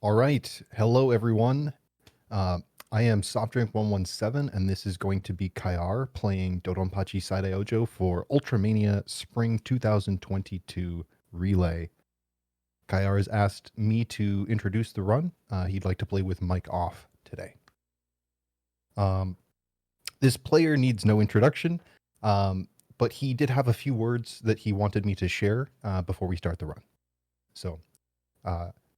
All right. Hello, everyone. Uh, I am SoftDrink117, and this is going to be Kayar playing Dodonpachi Saidaioujou for Ultramania Spring 2022 Relay. Kayar has asked me to introduce the run. He'd like to play with mic off today. This player needs no introduction, but he did have a few words that he wanted me to share before we start the run. So,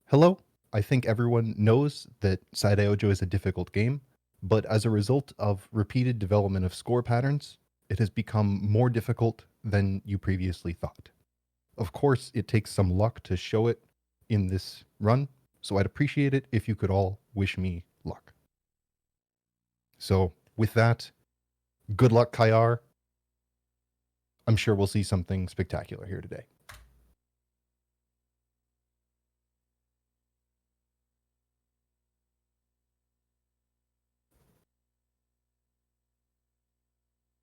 hello. I think everyone knows that Saidaioujou is a difficult game, but as a result of repeated development of score patterns, it has become more difficult than you previously thought. Of course, it takes some luck to show it in this run, so I'd appreciate it if you could all wish me luck. So with that, good luck, Kayar. I'm sure we'll see something spectacular here today.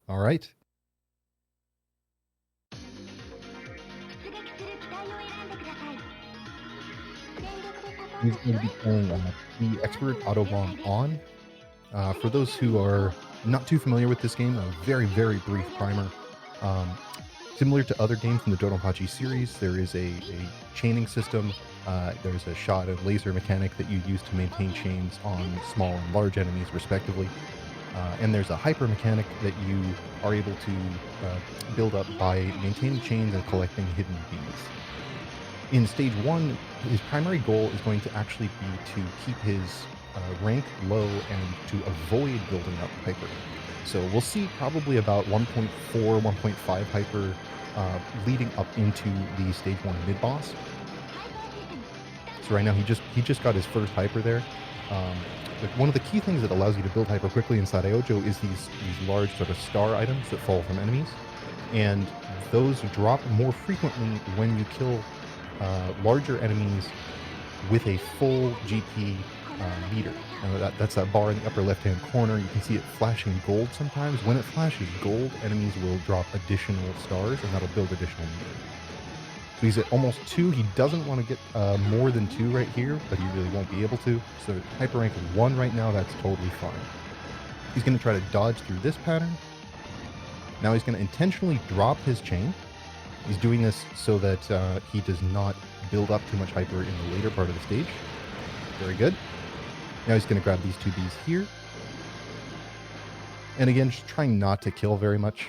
All right. He's going to be playing the Expert Autobomb on. For those who are not too familiar with this game, a very, very brief primer. Similar to other games in the Dodonpachi series, there is a chaining system. There's a shot and laser mechanic that you use to maintain chains on small and large enemies, respectively. And there's a hyper mechanic that you are able to build up by maintaining chains and collecting hidden bees. In stage 1, his primary goal is going to actually be to keep his rank low and to avoid building up hyper. So we'll see probably about 1.4, 1.5 hyper leading up into the stage 1 mid boss. So right now he just got his first hyper there. One of the key things that allows you to build hyper quickly in Saidaioujou is these large sort of star items that fall from enemies, and those drop more frequently when you kill larger enemies with a full GP meter. That's that bar in the upper left-hand corner. You can see it flashing gold sometimes. When it flashes gold, enemies will drop additional stars, and that'll build additional meter. So he's at almost 2. He doesn't want to get more than 2 right here, but he really won't be able to. So hyper rank 1 right now, that's totally fine. He's going to try to dodge through this pattern. Now he's going to intentionally drop his chain. He's doing this so that he does not build up too much hyper in the later part of the stage. Very good. Now he's going to grab these 2 bees here. And again, just trying not to kill very much.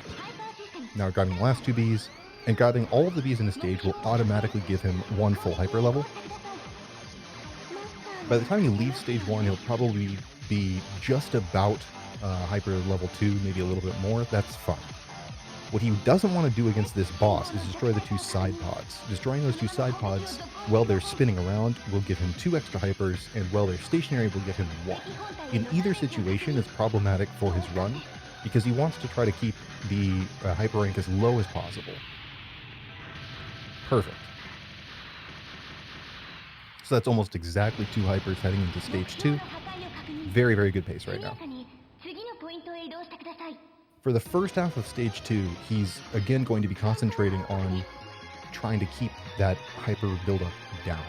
Now grabbing the last 2 bees. And grabbing all of the bees in the stage will automatically give him 1 full hyper level. By the time he leaves stage 1, he'll probably be just about hyper level 2, maybe a little bit more. That's fine. What he doesn't want to do against this boss is destroy the 2 side pods. Destroying those 2 side pods while they're spinning around will give him 2 extra hypers, and while they're stationary will give him 1. In either situation, it's problematic for his run, because he wants to try to keep the hyper rank as low as possible. Perfect. So that's almost exactly 2 hypers heading into stage 2. Very, very good pace right now. For the first half of stage 2, he's again going to be concentrating on trying to keep that hyper buildup down.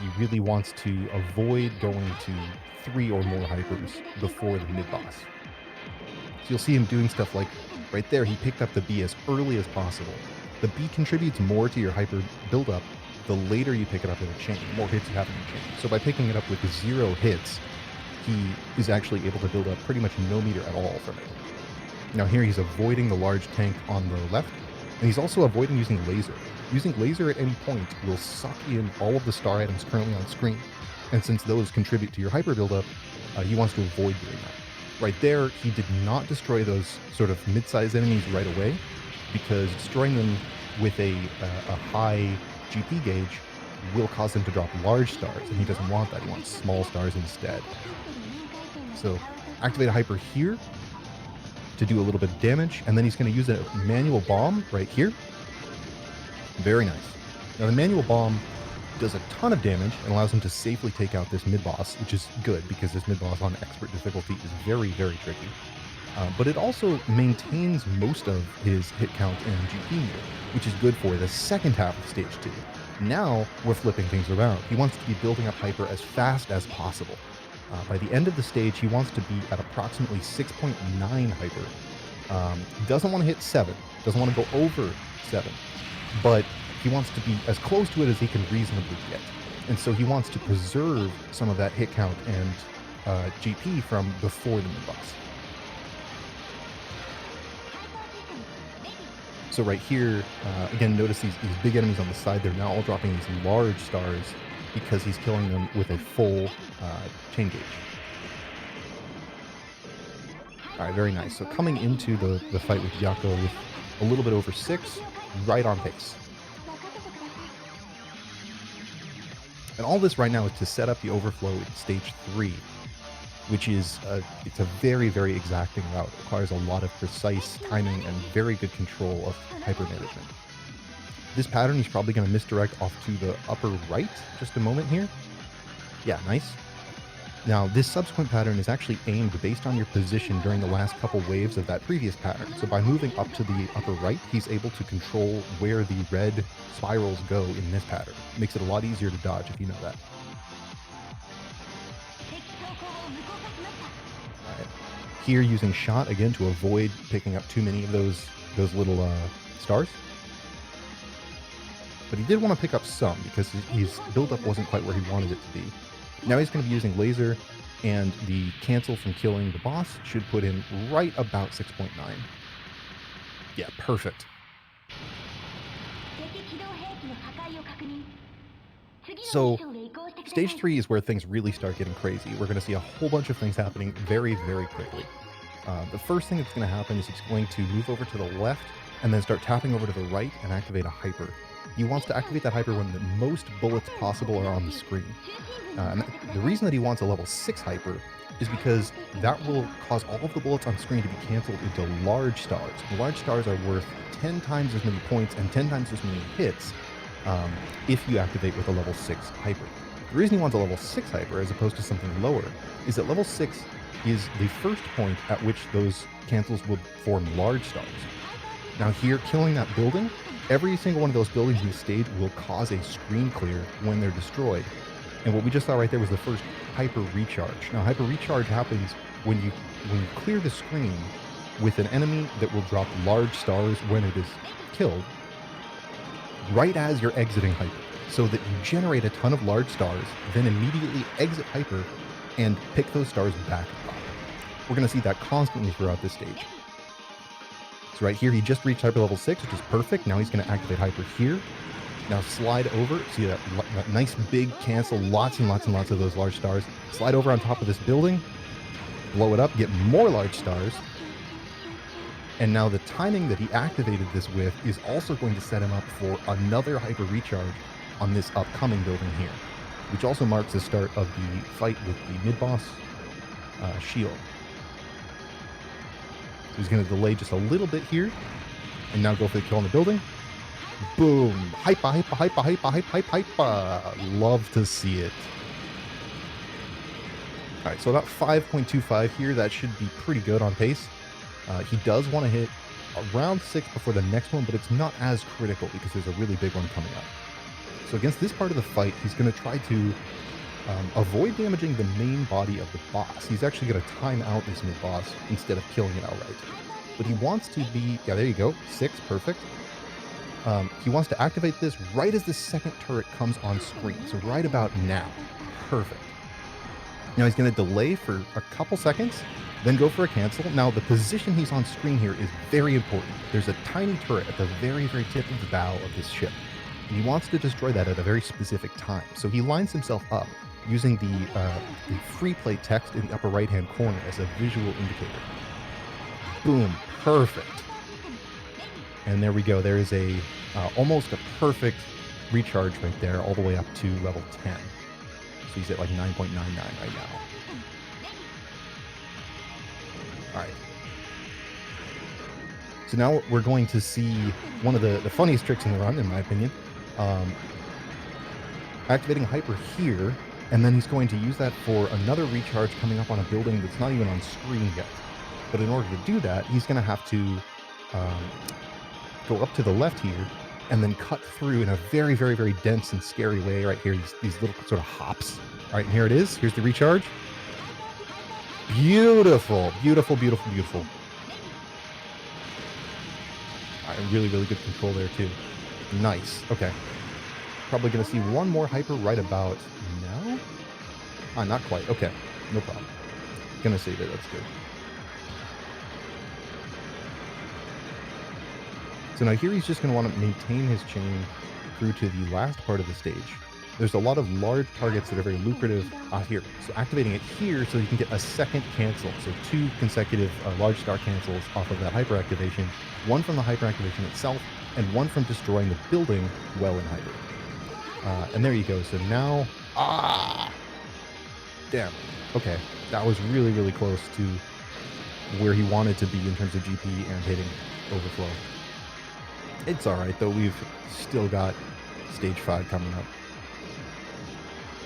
He really wants to avoid going to 3 or more hypers before the mid-boss. So you'll see him doing stuff like, right there, he picked up the bee as early as possible. The bee contributes more to your hyper buildup the later you pick it up in a chain, the more hits you have in the chain. So by picking it up with 0 hits, he is actually able to build up pretty much no meter at all from it. Now here he's avoiding the large tank on the left, and he's also avoiding using laser. Using laser at any point will suck in all of the star items currently on screen, and since those contribute to your hyper buildup, he wants to avoid doing that. Right there, he did not destroy those sort of mid-sized enemies right away, because destroying them with a high GP gauge will cause him to drop large stars, and he doesn't want that. He wants small stars instead. So activate a hyper here to do a little bit of damage, and then he's going to use a manual bomb right here. Very nice. Now the manual bomb does a ton of damage and allows him to safely take out this mid-boss, which is good because this mid-boss on expert difficulty is very, very tricky. But it also maintains most of his hit count and GP meter, which is good for the second half of stage 2. Now we're flipping things around. He wants to be building up hyper as fast as possible. By the end of the stage, he wants to be at approximately 6.9 hyper. Doesn't want to hit 7, doesn't want to go over 7, but he wants to be as close to it as he can reasonably get. And so he wants to preserve some of that hit count and GP from before the mid-boss. So right here, again, notice these big enemies on the side. They're now all dropping these large stars because he's killing them with a full chain gauge. All right, very nice. So coming into the fight with Yako with a little bit over 6, right on pace. And all this right now is to set up the overflow in stage 3, which is it's a very, very exacting route. It requires a lot of precise timing and very good control of hyper management. This pattern is probably going to misdirect off to the upper right. Just a moment here. Yeah, nice. Now, this subsequent pattern is actually aimed based on your position during the last couple waves of that previous pattern. So by moving up to the upper right, he's able to control where the red spirals go in this pattern. It makes it a lot easier to dodge if you know that. Alright. Here, using shot again to avoid picking up too many of those little stars. But he did want to pick up some because his buildup wasn't quite where he wanted it to be. Now he's going to be using laser, and the cancel from killing the boss should put him right about 6.9. Yeah, perfect. So, stage 3 is where things really start getting crazy. We're going to see a whole bunch of things happening very, very quickly. The first thing that's going to happen is he's going to move over to the left and then start tapping over to the right and activate a hyper. He wants to activate that hyper when the most bullets possible are on the screen. And the reason that he wants a level 6 hyper is because that will cause all of the bullets on screen to be canceled into large stars. The large stars are worth 10 times as many points and 10 times as many hits if you activate with a level 6 hyper. The reason he wants a level 6 hyper as opposed to something lower is that level 6 is the first point at which those cancels will form large stars. Now here, killing that building, every single one of those buildings in the stage will cause a screen clear when they're destroyed. And what we just saw right there was the first hyper recharge. Now, hyper recharge happens when you clear the screen with an enemy that will drop large stars when it is killed, right as you're exiting hyper, so that you generate a ton of large stars, then immediately exit hyper and pick those stars back up. We're going to see that constantly throughout this stage. So right here, he just reached hyper level 6, which is perfect. Now he's going to activate hyper here. Now slide over, see that nice big cancel, lots and lots and lots of those large stars. Slide over on top of this building, blow it up, get more large stars. And now the timing that he activated this with is also going to set him up for another hyper recharge on this upcoming building here, which also marks the start of the fight with the mid-boss shield. So he's going to delay just a little bit here, and now go for the kill on the building. Boom! Hyper, hyper, hyper, hyper, hyper, hyper, hyper. Love to see it. Alright, so about 5.25 here. That should be pretty good on pace. He does want to hit around 6 before the next one, but it's not as critical because there's a really big one coming up. So against this part of the fight, he's going to try to avoid damaging the main body of the boss. He's actually going to time out this mid-boss instead of killing it outright. But he wants to be... Yeah, there you go. 6, perfect. He wants to activate this right as the second turret comes on screen. So right about now. Perfect. Now he's going to delay for a couple seconds, then go for a cancel. Now the position he's on screen here is very important. There's a tiny turret at the very, very tip of the bow of this ship. And he wants to destroy that at a very specific time. So he lines himself up using the free play text in the upper right-hand corner as a visual indicator. Boom. Perfect. And there we go. There is a almost a perfect recharge right there, all the way up to level 10. So he's at like 9.99 right now. All right. So now we're going to see one of the funniest tricks in the run, in my opinion. Activating hyper here, and then he's going to use that for another recharge coming up on a building that's not even on screen yet. But in order to do that, he's going to have to go up to the left here and then cut through in a very, very, very dense and scary way right here. These little sort of hops. All right, and here it is. Here's the recharge. Beautiful, beautiful, beautiful, beautiful. All right, really, really good control there too. Nice. Okay. Probably going to see one more hyper right about now. Ah, not quite. Okay, no problem. Gonna save it. That's good. So now here he's just going to want to maintain his chain through to the last part of the stage. There's a lot of large targets that are very lucrative here. So activating it here so you can get a second cancel. So 2 consecutive large star cancels off of that hyper activation. One from the hyper activation itself and one from destroying the building well in hyper. And there you go. So now... Damn. Okay. That was really, really close to where he wanted to be in terms of GP and hitting overflow. It's alright though, we've still got stage 5 coming up.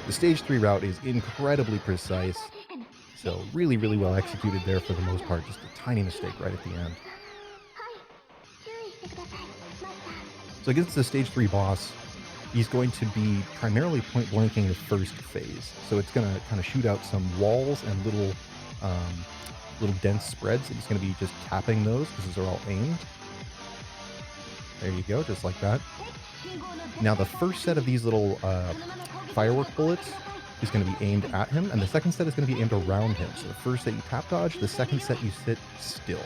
The stage 3 route is incredibly precise, so really, really well executed there for the most part. Just a tiny mistake right at the end. So against the stage 3 boss, he's going to be primarily point blanking the first phase. So it's going to kind of shoot out some walls and little dense spreads. And he's going to be just tapping those because those are all aimed. There you go, just like that. Now the first set of these little firework bullets is going to be aimed at him, and the second set is going to be aimed around him. So the first set you tap dodge, the second set you sit still.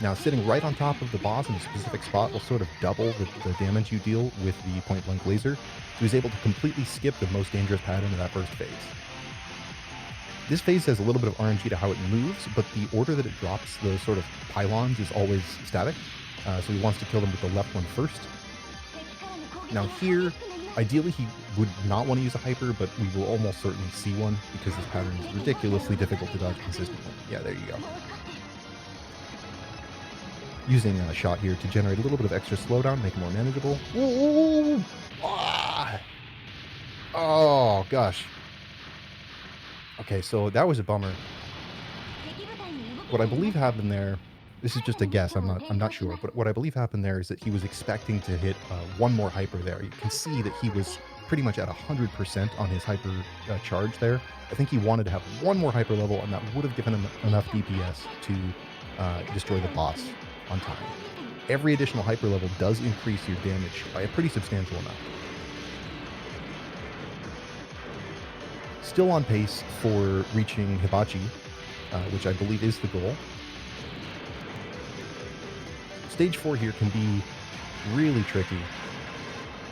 Now sitting right on top of the boss in a specific spot will sort of double the damage you deal with the point blank laser. So he's able to completely skip the most dangerous pattern of that first phase. This phase has a little bit of RNG to how it moves, but the order that it drops those sort of pylons is always static. So he wants to kill them with the left one first. Now here, ideally he would not want to use a hyper, but we will almost certainly see one because this pattern is ridiculously difficult to dodge consistently. Yeah, there you go. Using a shot here to generate a little bit of extra slowdown, make it more manageable. Ooh! Ah! Oh, gosh. Okay, so that was a bummer. What I believe happened there, this is just a guess, I'm not sure, but what I believe happened there is that he was expecting to hit one more hyper there. You can see that he was pretty much at 100% on his hyper charge there. I think he wanted to have one more hyper level, and that would have given him enough DPS to destroy the boss on time. Every additional hyper level does increase your damage by a pretty substantial amount. Still on pace for reaching Hibachi, which I believe is the goal. Stage 4 here can be really tricky,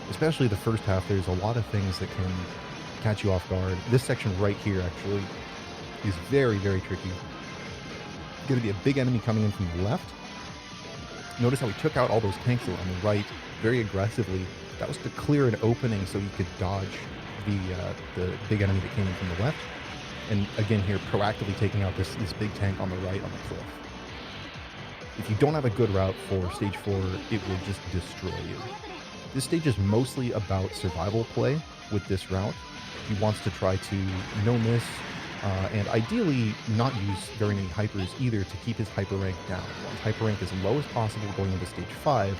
especially the first half. There's a lot of things that can catch you off guard. This section right here actually is very, very tricky. Going to be a big enemy coming in from the left. Notice how he took out all those tanks that were on the right very aggressively. That was to clear an opening so he could dodge the big enemy that came in from the left. And again here, proactively taking out this big tank on the right on the cliff. If you don't have a good route for stage 4, it will just destroy you. This stage is mostly about survival play with this route. He wants to try to no miss, and ideally not use very many hypers either to keep his hyper rank down. He wants hyper rank as low as possible going into stage 5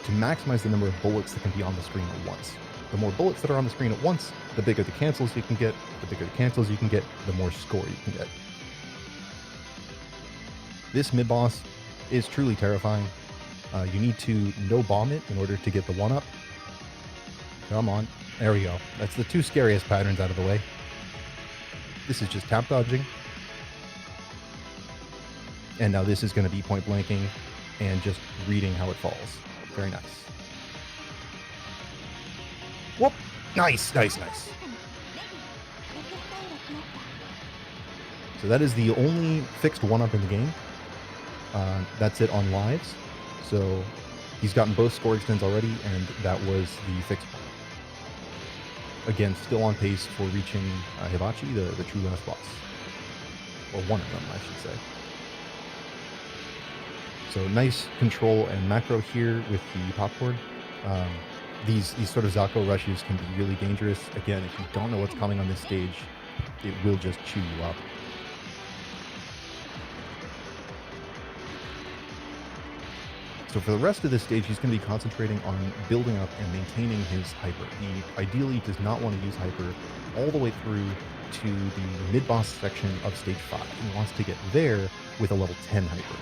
to maximize the number of bullets that can be on the screen at once. The more bullets that are on the screen at once, the bigger the cancels you can get. The bigger the cancels you can get, the more score you can get. This mid-boss is truly terrifying. You need to no-bomb it in order to get the 1-up. Come on. There we go. That's the 2 scariest patterns out of the way. This is just tap dodging. And now this is going to be point blanking and just reading how it falls. Very nice. Whoop! Nice, nice, nice. So that is the only fixed 1-up in the game. That's it on lives. So he's gotten both score extends already, and that was the fixed one. Again, still on pace for reaching Hibachi, the true last boss. Or one of them, I should say. So nice control and macro here with the popcorn. These sort of Zako rushes can be really dangerous. Again, if you don't know what's coming on this stage, it will just chew you up. So for the rest of this stage, he's going to be concentrating on building up and maintaining his hyper. He ideally does not want to use hyper all the way through to the mid-boss section of stage 5. He wants to get there with a level 10 hyper.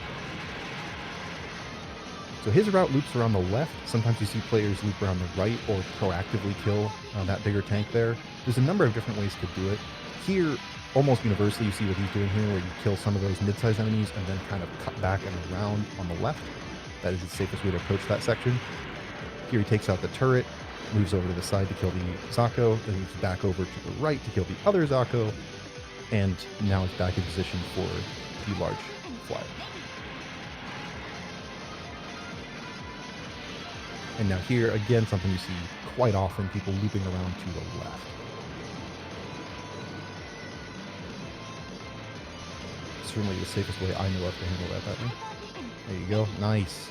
So his route loops around the left. Sometimes you see players loop around the right or proactively kill that bigger tank there. There's a number of different ways to do it. Here, almost universally, you see what he's doing here, where you kill some of those mid-sized enemies and then kind of cut back and around on the left. That is the safest way to approach that section. Here he takes out the turret, moves over to the side to kill the Zako, then moves back over to the right to kill the other Zako, and now it's back in position for the large flyer. And now here, again, something you see quite often, people looping around to the left. Certainly the safest way I know of to handle that pattern. There you go. Nice.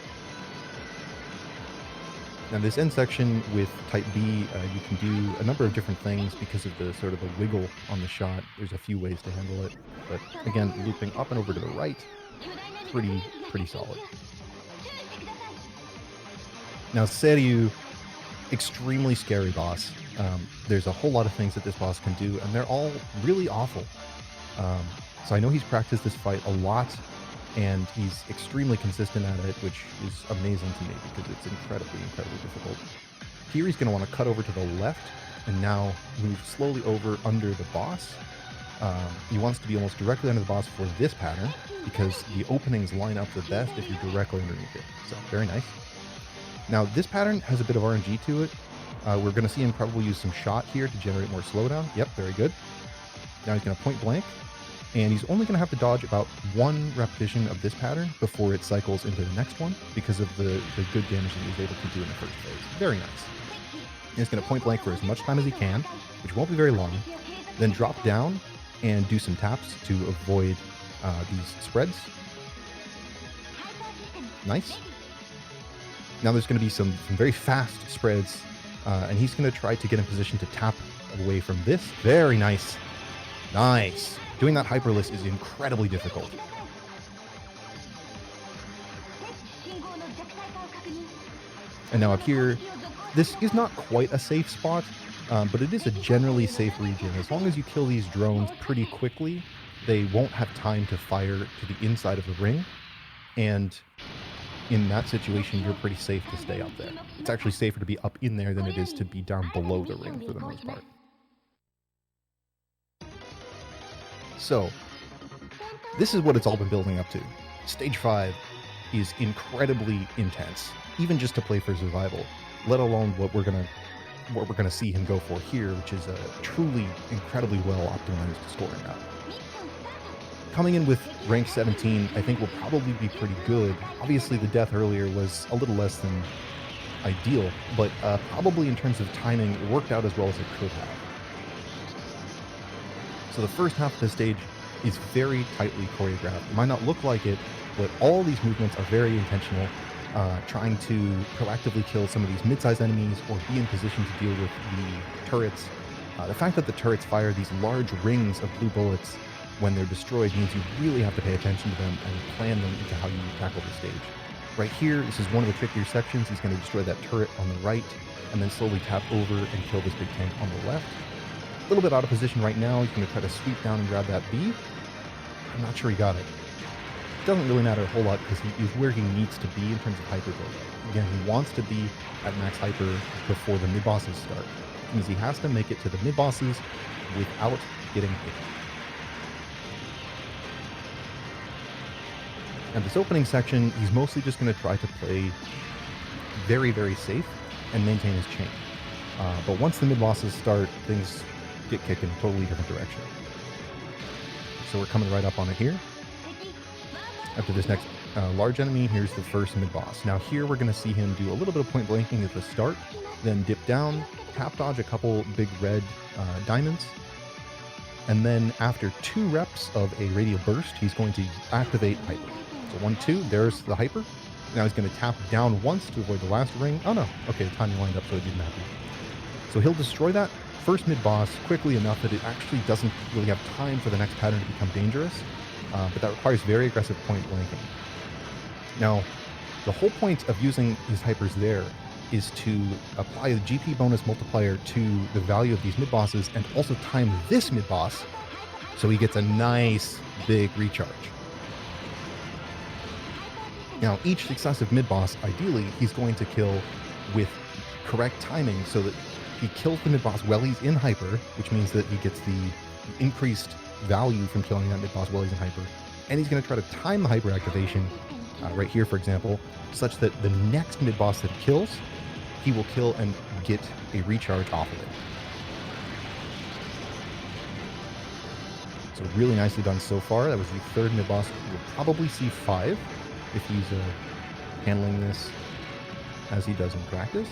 Now this end section with type B, you can do a number of different things because of the sort of the wiggle on the shot. There's a few ways to handle it. But again, looping up and over to the right, pretty solid. Now Saidaioujou, extremely scary boss. There's a whole lot of things that this boss can do, and they're all really awful. So I know he's practiced this fight a lot, and he's extremely consistent at it, which is amazing to me because it's incredibly difficult. Here he's going to want to cut over to the left and now move slowly over under the boss. He wants to be almost directly under the boss for this pattern because the openings line up the best if you're directly underneath it. So very nice. Now this pattern has a bit of RNG to it. We're going to see him probably use some shot here to generate more slowdown. Yep, very good. Now he's going to point blank, and he's only going to have to dodge about one repetition of this pattern before it cycles into the next one because of the good damage that he was able to do in the first phase. Very nice. He's going to point blank for as much time as he can, which won't be very long, then drop down and do some taps to avoid these spreads. Nice. Now there's going to be some very fast spreads, and he's going to try to get in position to tap away from this. Very nice. Nice. Doing that hyperless is incredibly difficult. And now up here, this is not quite a safe spot, but it is a generally safe region. As long as you kill these drones pretty quickly, they won't have time to fire to the inside of the ring, and in that situation, you're pretty safe to stay up there. It's actually safer to be up in there than it is to be down below the ring for the most part. So, this is what it's all been building up to. Stage 5 is incredibly intense, even just to play for survival, let alone what we're gonna see him go for here, which is a truly incredibly well optimized scoring map. Coming in with rank 17, I think will probably be pretty good. Obviously, the death earlier was a little less than ideal, but probably in terms of timing, it worked out as well as it could have. So the first half of the stage is very tightly choreographed. It might not look like it, but all these movements are very intentional, trying to proactively kill some of these mid-sized enemies or be in position to deal with the turrets. The fact that the turrets fire these large rings of blue bullets when they're destroyed means you really have to pay attention to them and plan them into how you tackle the stage. Right here, this is one of the trickier sections. He's going to destroy that turret on the right and then slowly tap over and kill this big tank on the left. A little bit out of position right now. He's going to try to sweep down and grab that B. I'm not sure he got it. It doesn't really matter a whole lot because he is where he needs to be in terms of hyper build. Again, he wants to be at max hyper before the mid-bosses start. It means he has to make it to the mid-bosses without getting hit. And this opening section, he's mostly just going to try to play very, very safe and maintain his chain. But once the mid-bosses start, things get kicked in a totally different direction. So we're coming right up on it here. After this next large enemy, here's the first mid-boss. Now here we're going to see him do a little bit of point blanking at the start, then dip down, tap dodge a couple big red diamonds, and then after 2 reps of a radial burst, he's going to activate hyper. So 1, 2, there's the hyper. Now he's going to tap down once to avoid the last ring. Oh no, okay, the timing lined up so it didn't happen. So he'll destroy that first mid-boss quickly enough that it actually doesn't really have time for the next pattern to become dangerous, but that requires very aggressive point blanking. Now, The whole point of using his hypers there is to apply the GP bonus multiplier to the value of these mid-bosses and also time this mid-boss so he gets a nice big recharge. Now, each successive mid-boss, ideally, he's going to kill with correct timing so that he kills the mid-boss while he's in hyper, which means that he gets the increased value from killing that mid-boss while he's in hyper. And he's going to try to time the hyper activation, right here, for example, such that the next mid-boss that he kills, he will kill and get a recharge off of it. So really nicely done so far. That was the third mid-boss. We'll probably see 5 if he's handling this as he does in practice.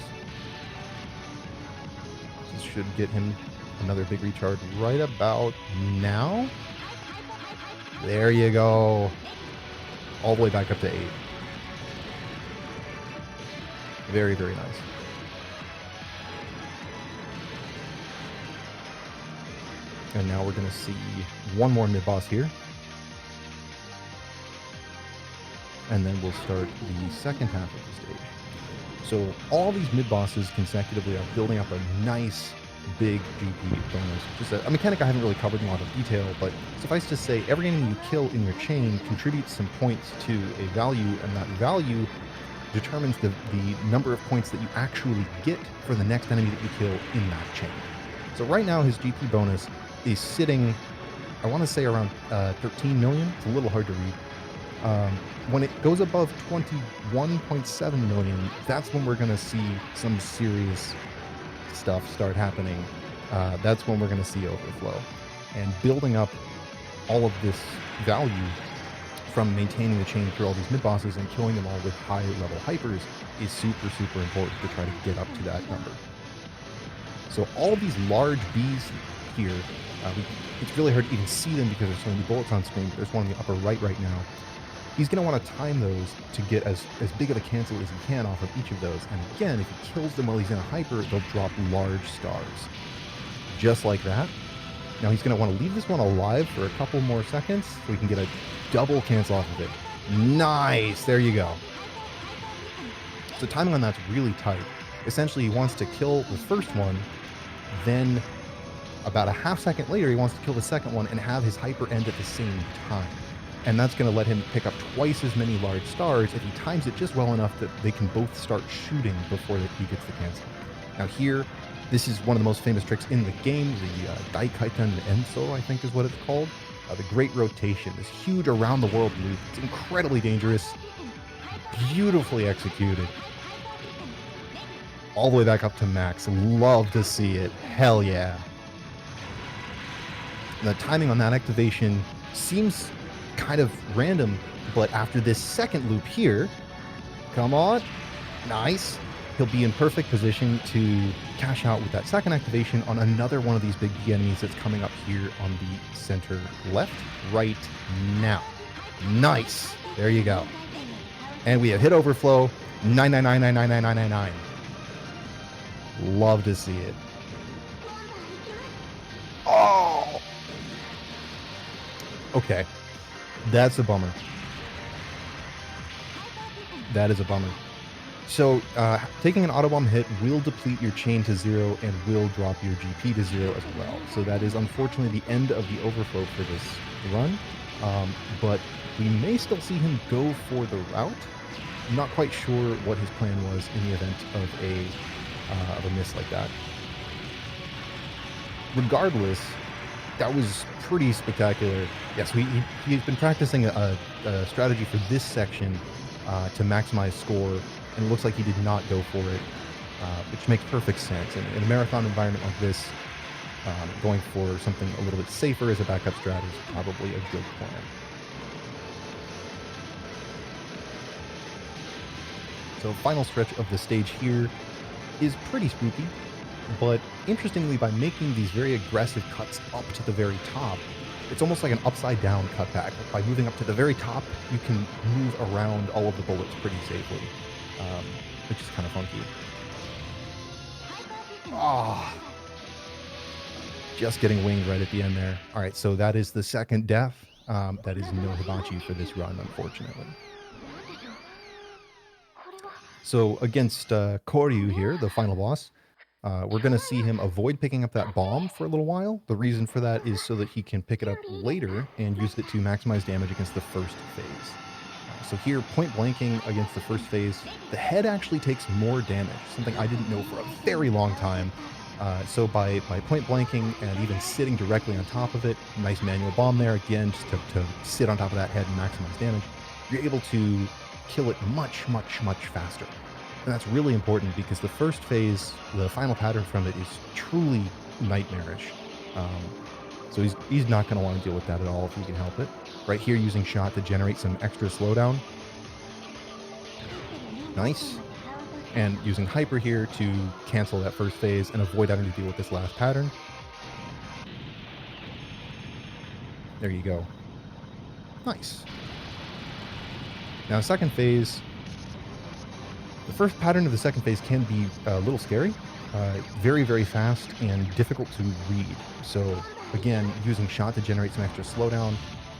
This should get him another big recharge right about now. There you go. All the way back up to 8. Very, very nice. And now we're going to see one more mid-boss here. And then we'll start the second half of the stage. So all these mid-bosses consecutively are building up a nice, big GP bonus. Just a mechanic I haven't really covered in a lot of detail, but suffice to say, every enemy you kill in your chain contributes some points to a value, and that value determines the number of points that you actually get for the next enemy that you kill in that chain. So right now his GP bonus is sitting, I want to say around 13 million. It's a little hard to read. When it goes above 21.7 million, that's when we're going to see some serious stuff start happening. That's when we're going to see overflow. And building up all of this value from maintaining the chain through all these mid-bosses and killing them all with high-level hypers is super, super important to try to get up to that number. So all of these large Bs here, it's really hard to even see them because there's so many bullets on screen, but there's one in the upper right now. He's going to want to time those to get as big of a cancel as he can off of each of those. And again, if he kills them while he's in a hyper, they'll drop large stars. Just like that. Now he's going to want to leave this one alive for a couple more seconds so we can get a double cancel off of it. Nice! There you go. So timing on that's really tight. Essentially, he wants to kill the first one, then about a half second later, he wants to kill the second one and have his hyper end at the same time. And that's going to let him pick up twice as many large stars if he times it just well enough that they can both start shooting before he gets the cancel. Now here, this is one of the most famous tricks in the game, the Daikaiten Enso, I think is what it's called. The Great Rotation, this huge around the world loop. It's incredibly dangerous, beautifully executed. All the way back up to max. Love to see it. Hell yeah. The timing on that activation seems kind of random, but after this second loop here, come on, nice, he'll be in perfect position to cash out with that second activation on another one of these big G enemies that's coming up here on the center left right now. Nice, there you go. And we have hit overflow 999999999. Love to see it. Oh, okay. That's a bummer. That is a bummer. So, taking an auto bomb hit will deplete your chain to 0 and will drop your GP to 0 as well. So that is unfortunately the end of the overflow for this run. But we may still see him go for the route. I'm not quite sure what his plan was in the event of a miss like that. Regardless, that was pretty spectacular. Yes, he's been practicing a strategy for this section to maximize score, and it looks like he did not go for it, which makes perfect sense. In a marathon environment like this, going for something a little bit safer as a backup strat is probably a good plan. So final stretch of the stage here is pretty spooky. But interestingly, by making these very aggressive cuts up to the very top, it's almost like an upside down cutback. By moving up to the very top, you can move around all of the bullets pretty safely, which is kind of funky. Ah, just getting winged right at the end there. All right, so that is the second death. That is no hibachi for this run, unfortunately. So against Koryu here, the final boss, we're going to see him avoid picking up that bomb for a little while. The reason for that is so that he can pick it up later and use it to maximize damage against the first phase. So here, point blanking against the first phase, the head actually takes more damage, something I didn't know for a very long time. So by point blanking and even sitting directly on top of it, nice manual bomb there, again, just to sit on top of that head and maximize damage, you're able to kill it much, much, much faster. And that's really important because the first phase, the final pattern from it is truly nightmarish. So he's not going to want to deal with that at all if he can help it. Right here, using shot to generate some extra slowdown. Nice. And using hyper here to cancel that first phase and avoid having to deal with this last pattern. There you go. Nice. Now, second phase. The first pattern of the second phase can be a little scary. Very, very fast and difficult to read. So, again, using shot to generate some extra slowdown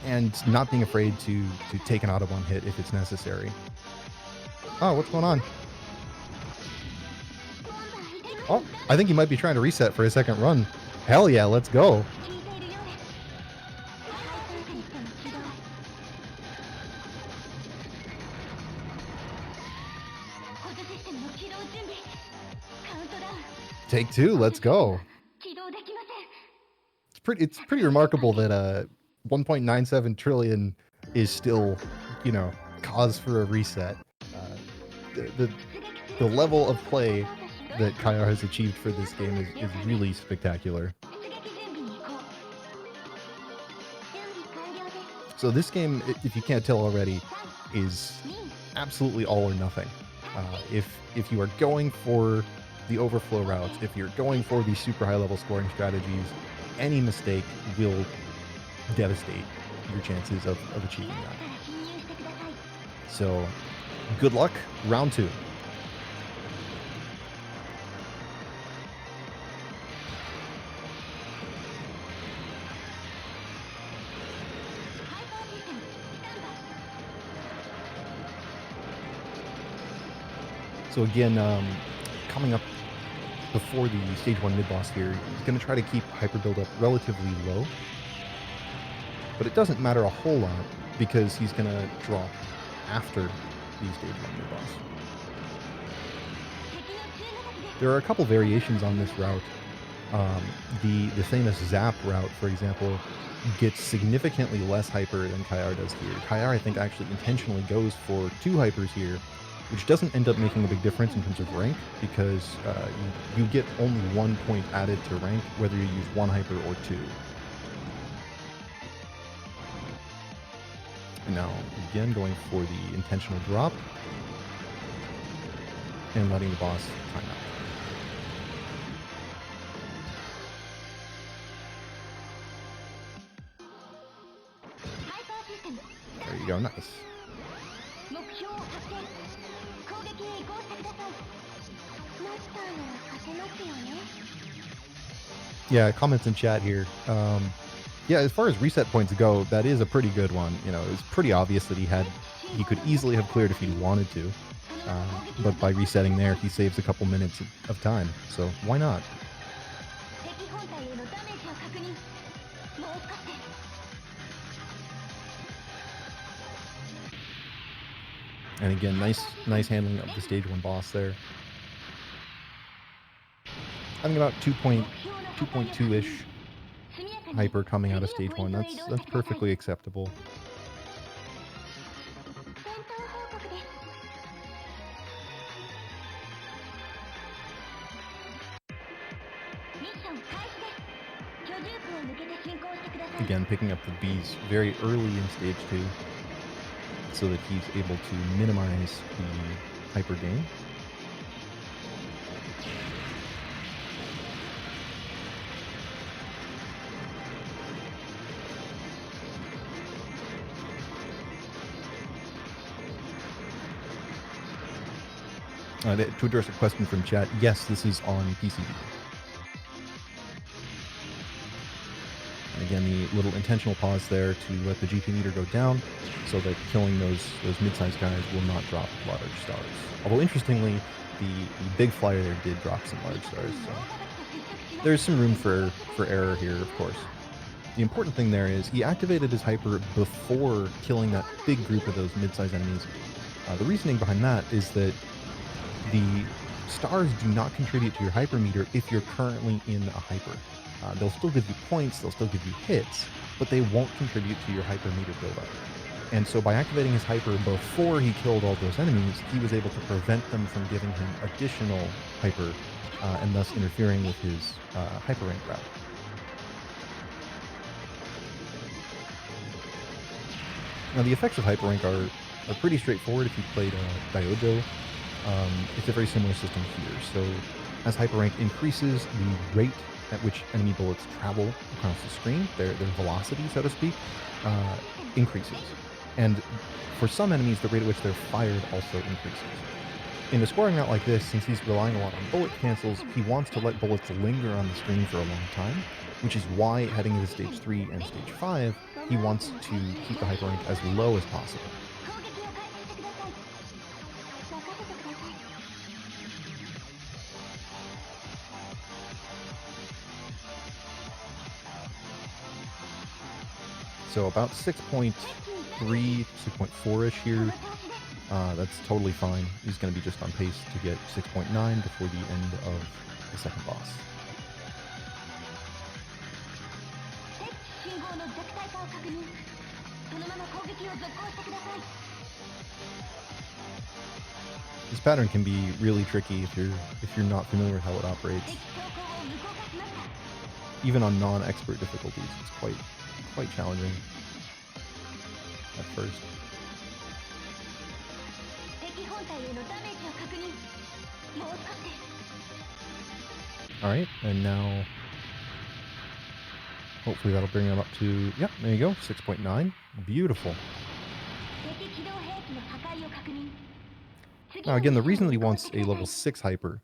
and not being afraid to take an Autobahn hit if it's necessary. Oh, what's going on? Oh, I think he might be trying to reset for a second run. Hell yeah, let's go. Take two, let's go. It's pretty remarkable that 1.97 trillion is still, you know, cause for a reset. The level of play that Kayar has achieved for this game is really spectacular. So this game, if you can't tell already, is absolutely all or nothing. If you are going for the overflow routes, if you're going for the super high level scoring strategies, any mistake will devastate your chances of achieving that. So, good luck, round 2. So again, coming up before the stage 1 mid-boss here, he's going to try to keep hyper build-up relatively low. But it doesn't matter a whole lot because he's going to drop after the stage 1 mid-boss. There are a couple variations on this route. The famous Zap route, for example, gets significantly less hyper than Kayar does here. Kayar, I think, actually intentionally goes for 2 hypers here, which doesn't end up making a big difference in terms of rank because you get only 1 point added to rank whether you use 1 hyper or 2. And now, again, going for the intentional drop and letting the boss time out. There you go, nice. Yeah, comments in chat here. Yeah, as far as reset points go, that is a pretty good one. You know, it was pretty obvious that he could easily have cleared if he wanted to. But by resetting there, he saves a couple minutes of time. So why not? And again, nice handling of the stage 1 boss there. I think about 2.2-ish hyper coming out of stage 1. That's perfectly acceptable. Again, picking up the Bs very early in stage 2 so that he's able to minimize the hyper gain. To address a question from chat, yes, this is on PCB. And Again, the little intentional pause there to let the GP meter go down so that killing those mid-sized guys will not drop large stars. Although, interestingly, the big flyer there did drop some large stars, so there's some room for error here, of course. The important thing there is he activated his hyper before killing that big group of those mid-sized enemies. The reasoning behind that is that the stars do not contribute to your hyper meter if you're currently in a hyper. They'll still give you points, they'll still give you hits, but they won't contribute to your hyper meter buildup. And so by activating his hyper before he killed all those enemies, he was able to prevent them from giving him additional hyper, and thus interfering with his hyper rank route. Now the effects of hyper rank are pretty straightforward if you played Saidaioujou. It's a very similar system here. So as hyper rank increases, the rate at which enemy bullets travel across the screen, their velocity, so to speak, increases. And for some enemies, the rate at which they're fired also increases. In a scoring route like this, since he's relying a lot on bullet cancels, he wants to let bullets linger on the screen for a long time, which is why heading into stage 3 and stage 5, he wants to keep the hyper rank as low as possible. So about 6.3, 6.4-ish here. That's totally fine. He's going to be just on pace to get 6.9 before the end of the second boss. This pattern can be really tricky if you're not familiar with how it operates. Even on non-expert difficulties, it's quite challenging at first. Alright, and now hopefully that'll bring him up to, yep, there you go, 6.9. Beautiful. Now again, the reason that he wants a level 6 hyper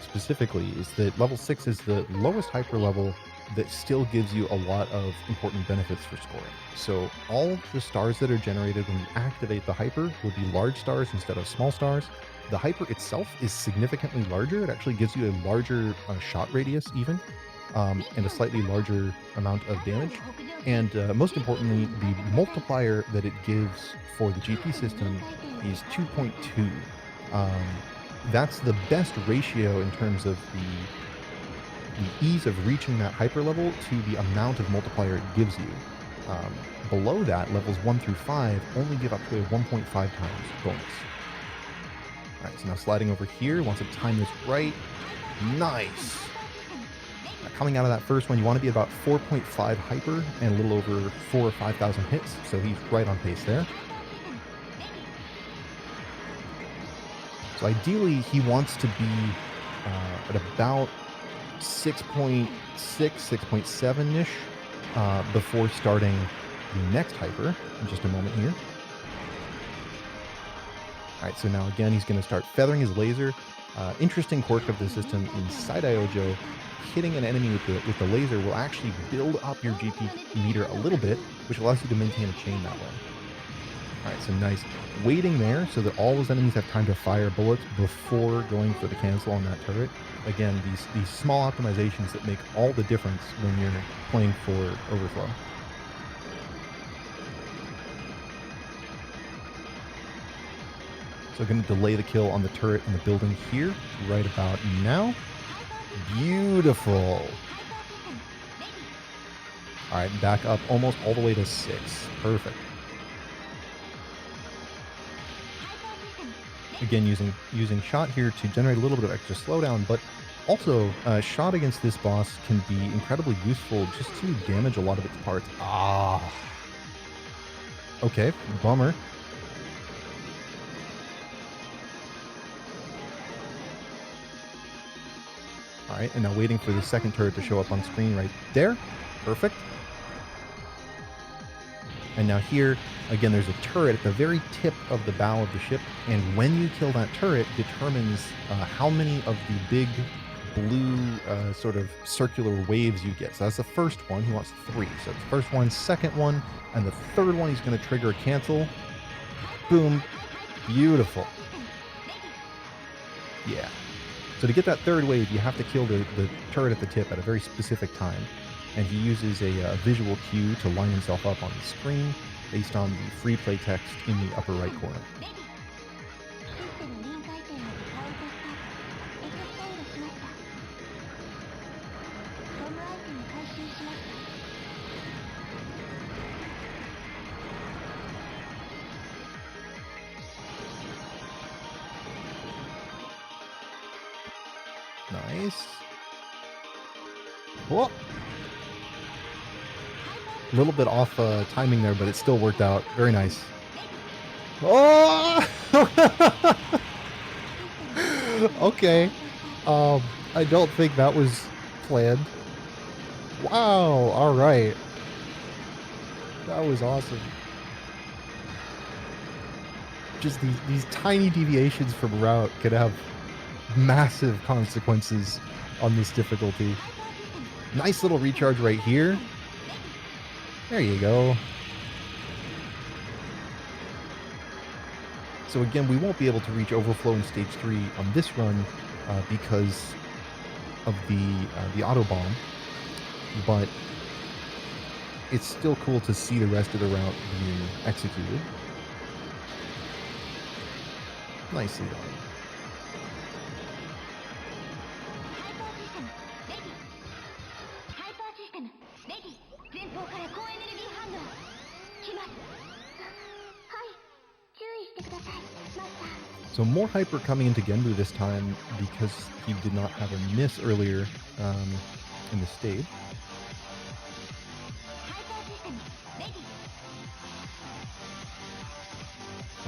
specifically is that level 6 is the lowest hyper level that still gives you a lot of important benefits for scoring. So all the stars that are generated when you activate the hyper will be large stars instead of small stars. The hyper itself is significantly larger. It actually gives you a larger shot radius even, and a slightly larger amount of damage. And most importantly, the multiplier that it gives for the GP system is 2.2. That's the best ratio in terms of the ease of reaching that hyper level to the amount of multiplier it gives you. Below that, levels 1 through 5 only give up to a 1.5 times bonus. Alright, so now sliding over here, once the time is right, nice! Now coming out of that first one, you want to be about 4.5 hyper and a little over 4,000 or 5,000 hits, so he's right on pace there. So ideally, he wants to be at about 6.6, 6.7-ish before starting the next hyper in just a moment here. Alright, so now again, he's going to start feathering his laser. Interesting quirk of the system in Saidaioujou, hitting an enemy with the laser will actually build up your GP meter a little bit, which allows you to maintain a chain that way. Alright, so nice waiting there so that all those enemies have time to fire bullets before going for the cancel on that turret. Again, these small optimizations that make all the difference when you're playing for overflow. So going to delay the kill on the turret in the building here, right about now. Beautiful. Alright, back up almost all the way to 6. Perfect. Again, using shot here to generate a little bit of extra slowdown, but also shot against this boss can be incredibly useful just to damage a lot of its parts. Ah. Okay, bummer. Alright, and now waiting for the second turret to show up on screen right there. Perfect. And now here, again, there's a turret at the very tip of the bow of the ship, and when you kill that turret determines how many of the big blue sort of circular waves you get. So that's the first one. He wants 3. So it's the first one, second one, and the third one he's going to trigger a cancel. Boom. Beautiful. Yeah. So to get that third wave, you have to kill the turret at the tip at a very specific time. And he uses a visual cue to line himself up on the screen based on the free play text in the upper right corner. Nice. Whoa. A little bit off timing there, but it still worked out. Very nice. Oh! Okay. I don't think that was planned. Wow. All right. That was awesome. Just these tiny deviations from route could have massive consequences on this difficulty. Nice little recharge right here. There you go. So again, we won't be able to reach overflow in stage 3 on this run because of the auto bomb, but it's still cool to see the rest of the route being executed. Nicely done. So more hyper coming into Genbu this time because he did not have a miss earlier in the stage.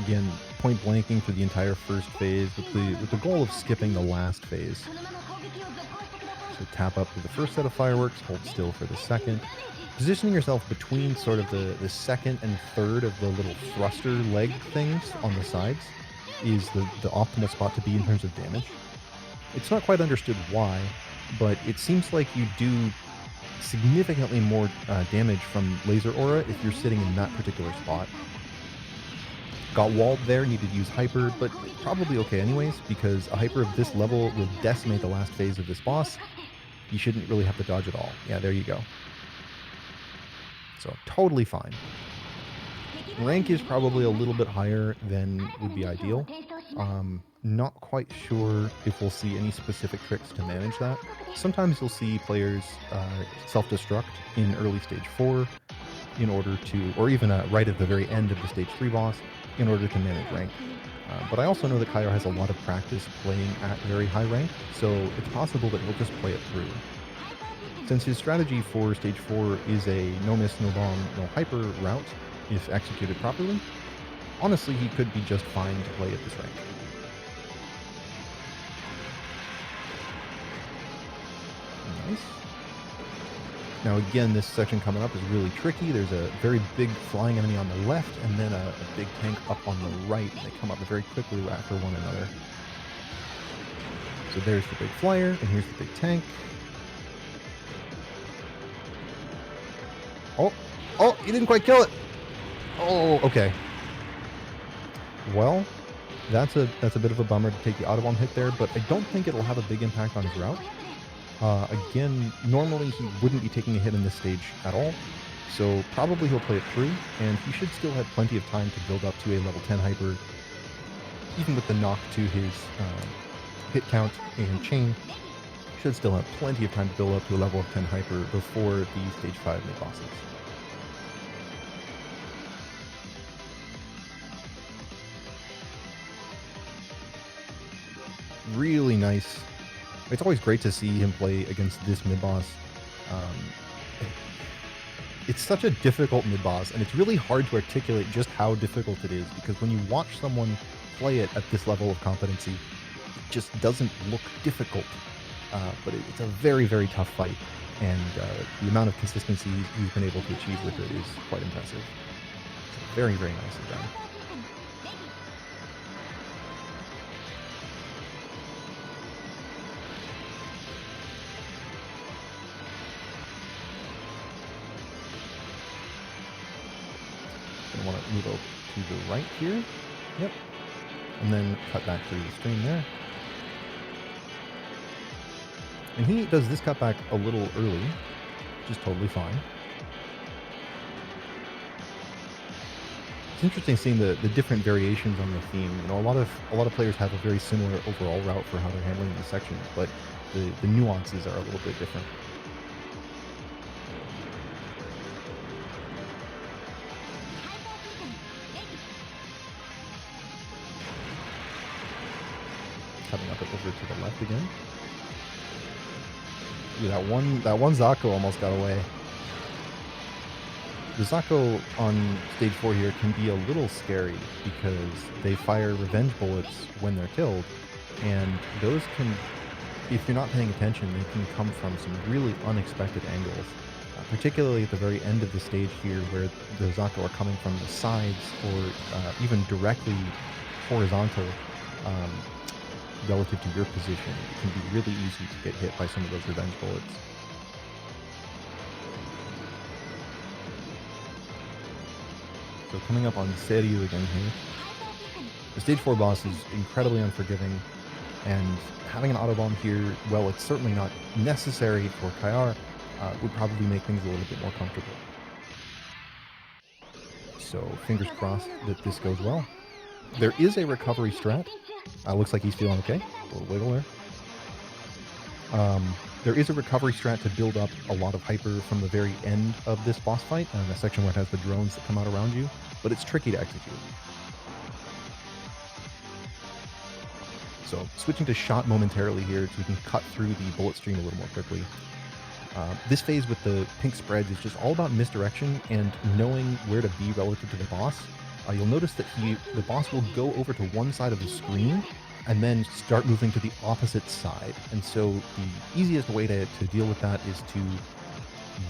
Again, point blanking for the entire first phase with the goal of skipping the last phase. So tap up to the first set of fireworks, hold still for the second. Positioning yourself between sort of the second and third of the little thruster leg things on the sides is the optimal spot to be in terms of damage. It's not quite understood why, but it seems like you do significantly more damage from laser aura if you're sitting in that particular spot. Got walled there, needed to use hyper, but probably okay anyways, because a hyper of this level will decimate the last phase of this boss. You shouldn't really have to dodge at all. Yeah, there you go. So totally fine. Rank is probably a little bit higher than would be ideal. Not quite sure if we'll see any specific tricks to manage that. Sometimes you'll see players self-destruct in early stage 4 in order to, or even right at the very end of the stage 3 boss in order to manage rank. But I also know that Kayar has a lot of practice playing at very high rank, so it's possible that he'll just play it through. Since his strategy for stage 4 is a no miss, no bomb, no hyper route, if executed properly, honestly he could be just fine to play at this rank. Nice. Now again, this section coming up is really tricky. There's a very big flying enemy on the left, and then a big tank up on the right. They come up very quickly after one another. So there's the big flyer, and here's the big tank. Oh, you didn't quite kill it. Oh, okay. Well, that's a bit of a bummer to take the Autobomb hit there, but I don't think it'll have a big impact on his route. Again, normally he wouldn't be taking a hit in this stage at all, so probably he'll play it through, and he should still have plenty of time to build up to a level 10 hyper, even with the knock to his hit count and chain. Should still have plenty of time to build up to a level of 10 hyper before the stage 5 mid-bosses. Really nice. It's always great to see him play against this mid-boss. It's such a difficult mid-boss, and it's really hard to articulate just how difficult it is, because when you watch someone play it at this level of competency, it just doesn't look difficult. But it's a very, very tough fight, and the amount of consistency he's been able to achieve with it is quite impressive. So very, very nicely done. Gonna want to move over to the right here. Yep. And then cut back through the stream there. And he does this cutback a little early, which is totally fine. It's interesting seeing the different variations on the theme. You know, a lot of players have a very similar overall route for how they're handling the sections, but the nuances are a little bit different. Cutting up it over to the left again. Ooh, that one Zako almost got away. The Zako on stage 4 here can be a little scary because they fire revenge bullets when they're killed, and those can, if you're not paying attention, they can come from some really unexpected angles, particularly at the very end of the stage here where the Zako are coming from the sides or even directly horizontal relative to your position. It can be really easy to get hit by some of those revenge bullets. So coming up on Saidaioujou again here. The stage 4 boss is incredibly unforgiving, and having an autobomb here, well, it's certainly not necessary for Kayar, would probably make things a little bit more comfortable. So fingers crossed that this goes well. There is a recovery strat. Looks like he's feeling okay. A little wiggle there. There is a recovery strat to build up a lot of hyper from the very end of this boss fight, in a section where it has the drones that come out around you, but it's tricky to execute. So switching to shot momentarily here so we can cut through the bullet stream a little more quickly. This phase with the pink spreads is just all about misdirection and knowing where to be relative to the boss. You'll notice that the boss will go over to one side of the screen and then start moving to the opposite side. And so the easiest way to deal with that is to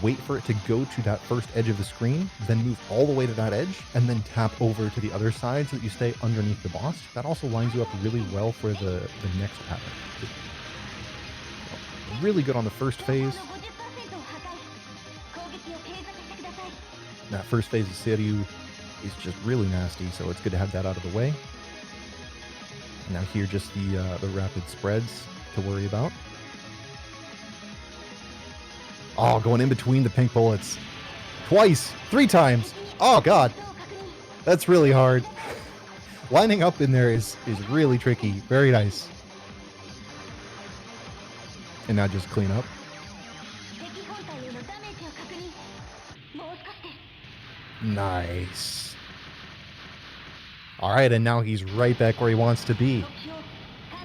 wait for it to go to that first edge of the screen, then move all the way to that edge, and then tap over to the other side so that you stay underneath the boss. That also lines you up really well for the next pattern. Really good on the first phase. That first phase of Saidaioujou is just really nasty, so it's good to have that out of the way. And now here, just the rapid spreads to worry about. Oh, going in between the pink bullets. Twice! 3 times! Oh, God! That's really hard. Lining up in there is really tricky. Very nice. And now just clean up. Nice. All right, and now he's right back where he wants to be.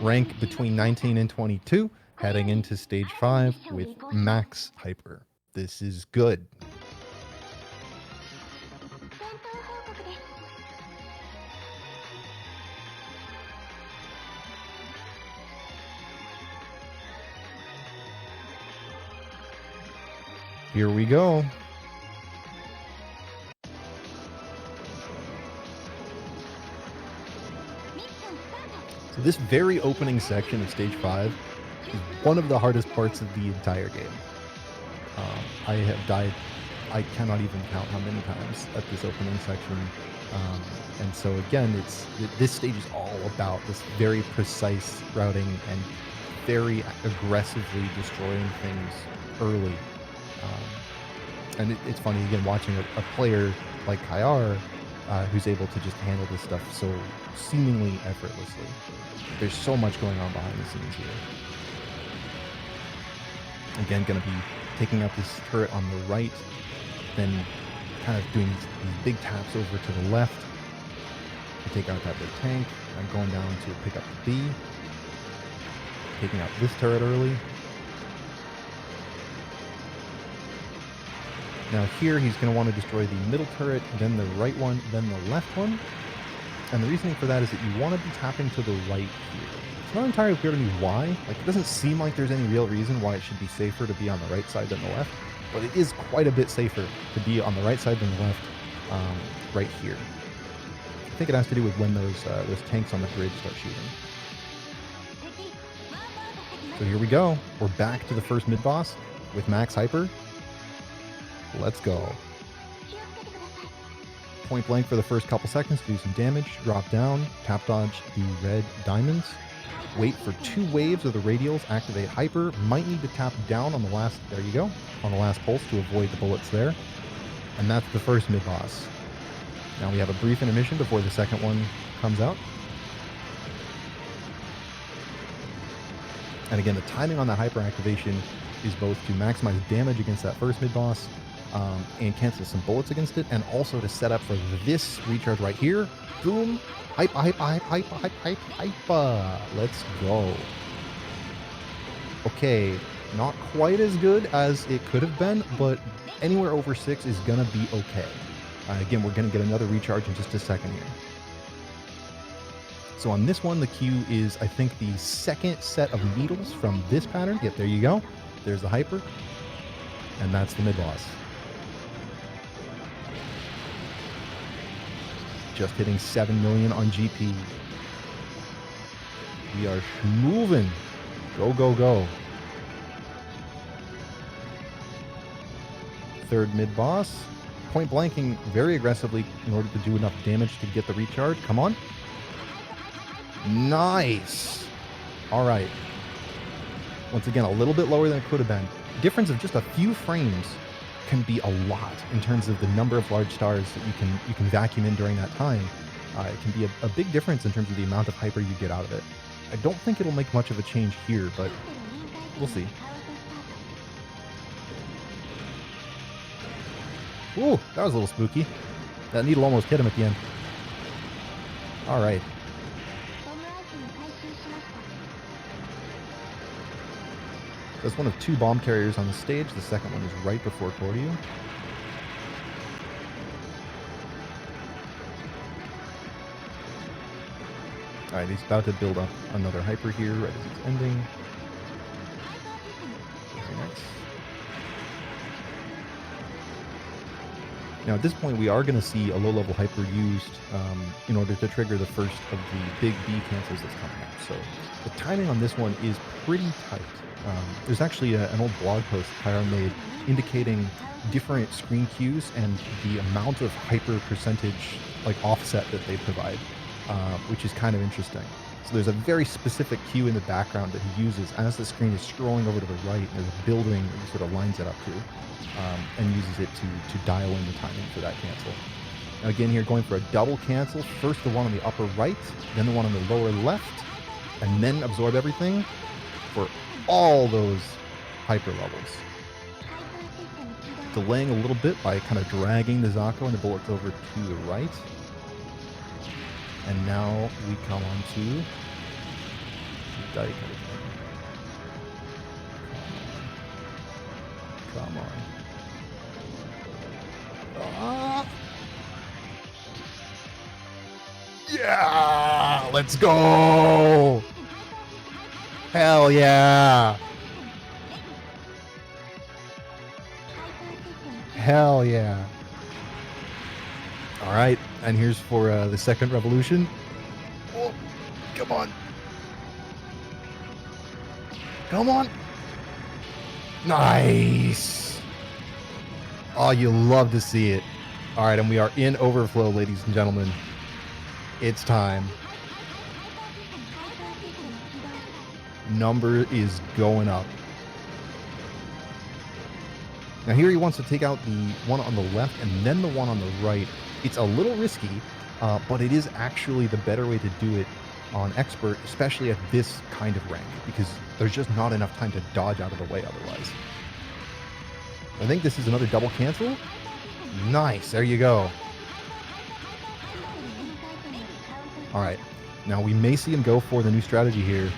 Rank between 19 and 22, heading into stage 5 with max hyper. This is good. Here we go. So this very opening section of stage 5 is one of the hardest parts of the entire game. I have died, I cannot even count how many times at this opening section. And so again, this stage is all about this very precise routing and very aggressively destroying things early. And it's funny, again, watching a player like Kayar who's able to just handle this stuff so seemingly effortlessly. There's so much going on behind the scenes here. Again, going to be taking out this turret on the right, then kind of doing these big taps over to the left to take out that big tank, and going down to pick up the B, taking out this turret early. Now here he's going to want to destroy the middle turret, then the right one, then the left one. And the reasoning for that is that you want to be tapping to the right here. It's not entirely clear to me why. Like, it doesn't seem like there's any real reason why it should be safer to be on the right side than the left, but it is quite a bit safer to be on the right side than the left right here. I think it has to do with when those tanks on the bridge start shooting. So here we go. We're back to the first mid-boss with max hyper. Let's go. point blank for the first couple seconds to do some damage, drop down, tap dodge the red diamonds, wait for 2 waves of the radials, activate hyper, might need to tap down on the last, there you go, on the last pulse to avoid the bullets there. And that's the first mid-boss. Now we have a brief intermission before the second one comes out. And again, the timing on that hyper activation is both to maximize damage against that first mid-boss and cancel some bullets against it, and also to set up for this recharge right here. Boom! Hyper! Let's go. Okay, not quite as good as it could have been, but anywhere over 6 is gonna be okay. Again, we're gonna get another recharge in just a second here. So on this one, the Q is, I think, the second set of needles from this pattern. Yep, there you go. There's the hyper. And that's the mid-boss. Just hitting 7 million on GP. We are moving. Go, go, go. Third mid-boss. Point blanking very aggressively in order to do enough damage to get the recharge. Come on. Nice. All right. Once again, a little bit lower than it could have been. Difference of just a few frames can be a lot in terms of the number of large stars that you can vacuum in during that time. It can be a big difference in terms of the amount of hyper you get out of it. I don't think it'll make much of a change here, but we'll see. Ooh, that was a little spooky. That needle almost hit him at the end. All right. That's one of 2 bomb carriers on the stage. The second one is right before Koryu. Alright, he's about to build up another hyper here right as it's ending. Very nice. Now at this point we are going to see a low-level hyper used in order to trigger the first of the big B cancels that's coming up. So the timing on this one is pretty tight. There's actually an old blog post Kayar made indicating different screen cues and the amount of hyper percentage like offset that they provide, which is kind of interesting. So there's a very specific cue in the background that he uses as the screen is scrolling over to the right. There's a building that he sort of lines it up to and uses it to dial in the timing for that cancel. Now again here going for a double cancel. First the one on the upper right, then the one on the lower left, and then absorb everything for all those hyper levels. Delaying a little bit by kind of dragging the Zako and the bullets over to the right. And now we come on to Daika. Come on. Yeah! Let's go! Hell yeah! Hell yeah! All right, and here's for the second revolution. Oh, come on! Come on! Nice! Oh, you love to see it. All right, and we are in overflow, ladies and gentlemen. It's time. Number is going up. Now here he wants to take out the one on the left and then the one on the right. It's a little risky, but it is actually the better way to do it on expert, especially at this kind of rank, because there's just not enough time to dodge out of the way otherwise. I think this is another double cancel. Nice, there you go. All right, now we may see him go for the new strategy here.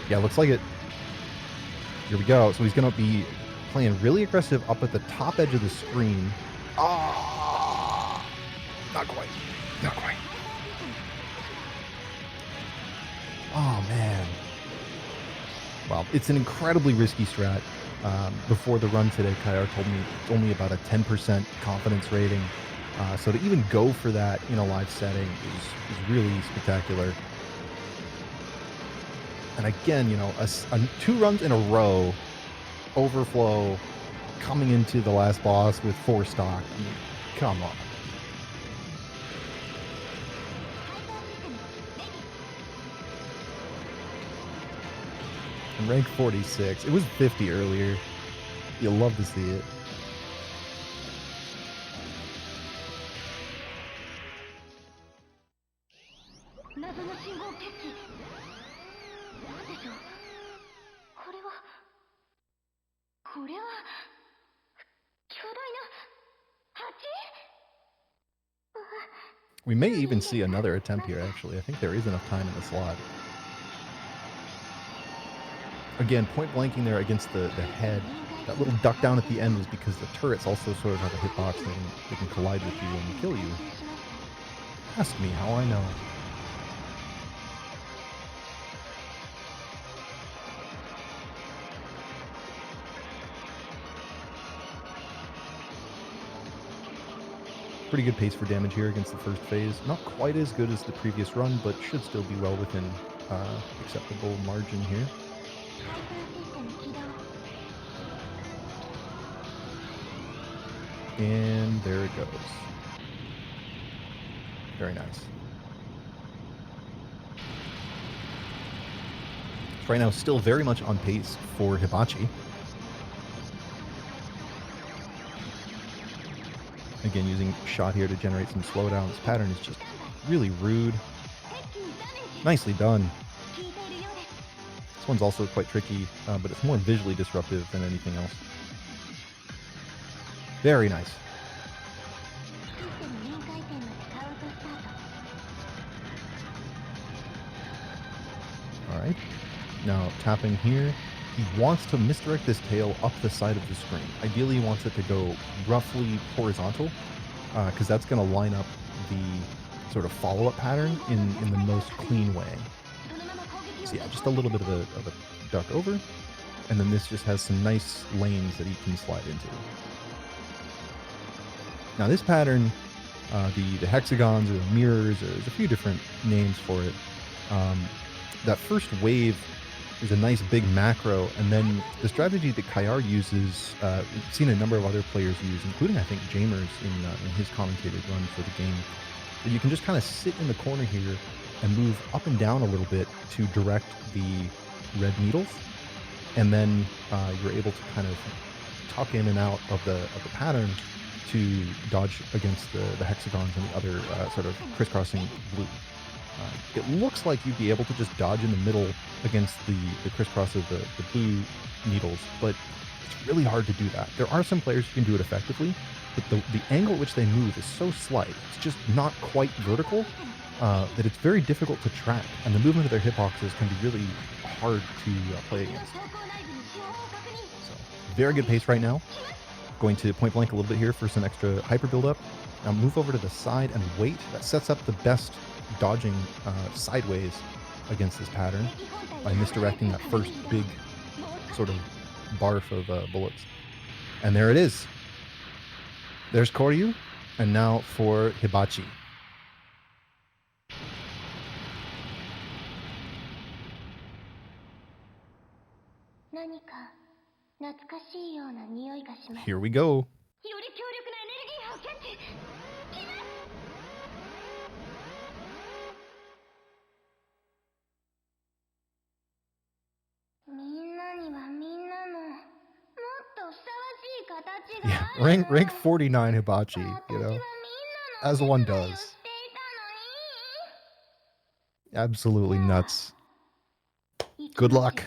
Yeah, looks like it. Here we go. So he's going to be playing really aggressive up at the top edge of the screen. Ah, not quite. Not quite. Oh, man. Wow, it's an incredibly risky strat. Before the run today, Kayar told me it's only about a 10% confidence rating. So to even go for that in a live setting is really spectacular. And again, you know, 2 runs in a row, overflow, coming into the last boss with 4 stock. I mean, come on. And rank 46. It was 50 earlier. You'll love to see it. We may even see another attempt here, actually. I think there is enough time in the slot. Again, point blanking there against the head. That little duck down at the end was because the turrets also sort of have a hitbox and they can collide with you and kill you. Ask me how I know. Pretty good pace for damage here against the first phase. Not quite as good as the previous run, but should still be well within acceptable margin here. And there it goes. Very nice. It's right now still very much on pace for Hibachi. Again, using shot here to generate some slowdown. This pattern is just really rude. Nicely done. This one's also quite tricky, but it's more visually disruptive than anything else. Very nice. Alright. Now, tapping here. He wants to misdirect this tail up the side of the screen. Ideally, he wants it to go roughly horizontal, because that's going to line up the sort of follow-up pattern in the most clean way. So yeah, just a little bit of a duck over, and then this just has some nice lanes that he can slide into. Now this pattern, the hexagons or the mirrors, or there's a few different names for it. That first wave is a nice big macro, and then the strategy that Kayar uses, we've seen a number of other players use, including I think Jamers in his commentated run for the game, where you can just kind of sit in the corner here and move up and down a little bit to direct the red needles, and then you're able to kind of tuck in and out of the pattern to dodge against the hexagons and the other sort of crisscrossing blue. It looks like you'd be able to just dodge in the middle against the crisscross of the blue needles, but it's really hard to do that. There are some players who can do it effectively, but the angle at which they move is so slight, it's just not quite vertical, that it's very difficult to track, and the movement of their hitboxes can be really hard to play against. So, very good pace right now. Going to point blank a little bit here for some extra hyper buildup. Now move over to the side and wait. That sets up the best dodging sideways against this pattern by misdirecting that first big sort of barf of bullets. And there it is. There's Koryu, and now for Hibachi. Here we go. Yeah, rank 49 Hibachi, you know, as one does. Absolutely nuts. Good luck.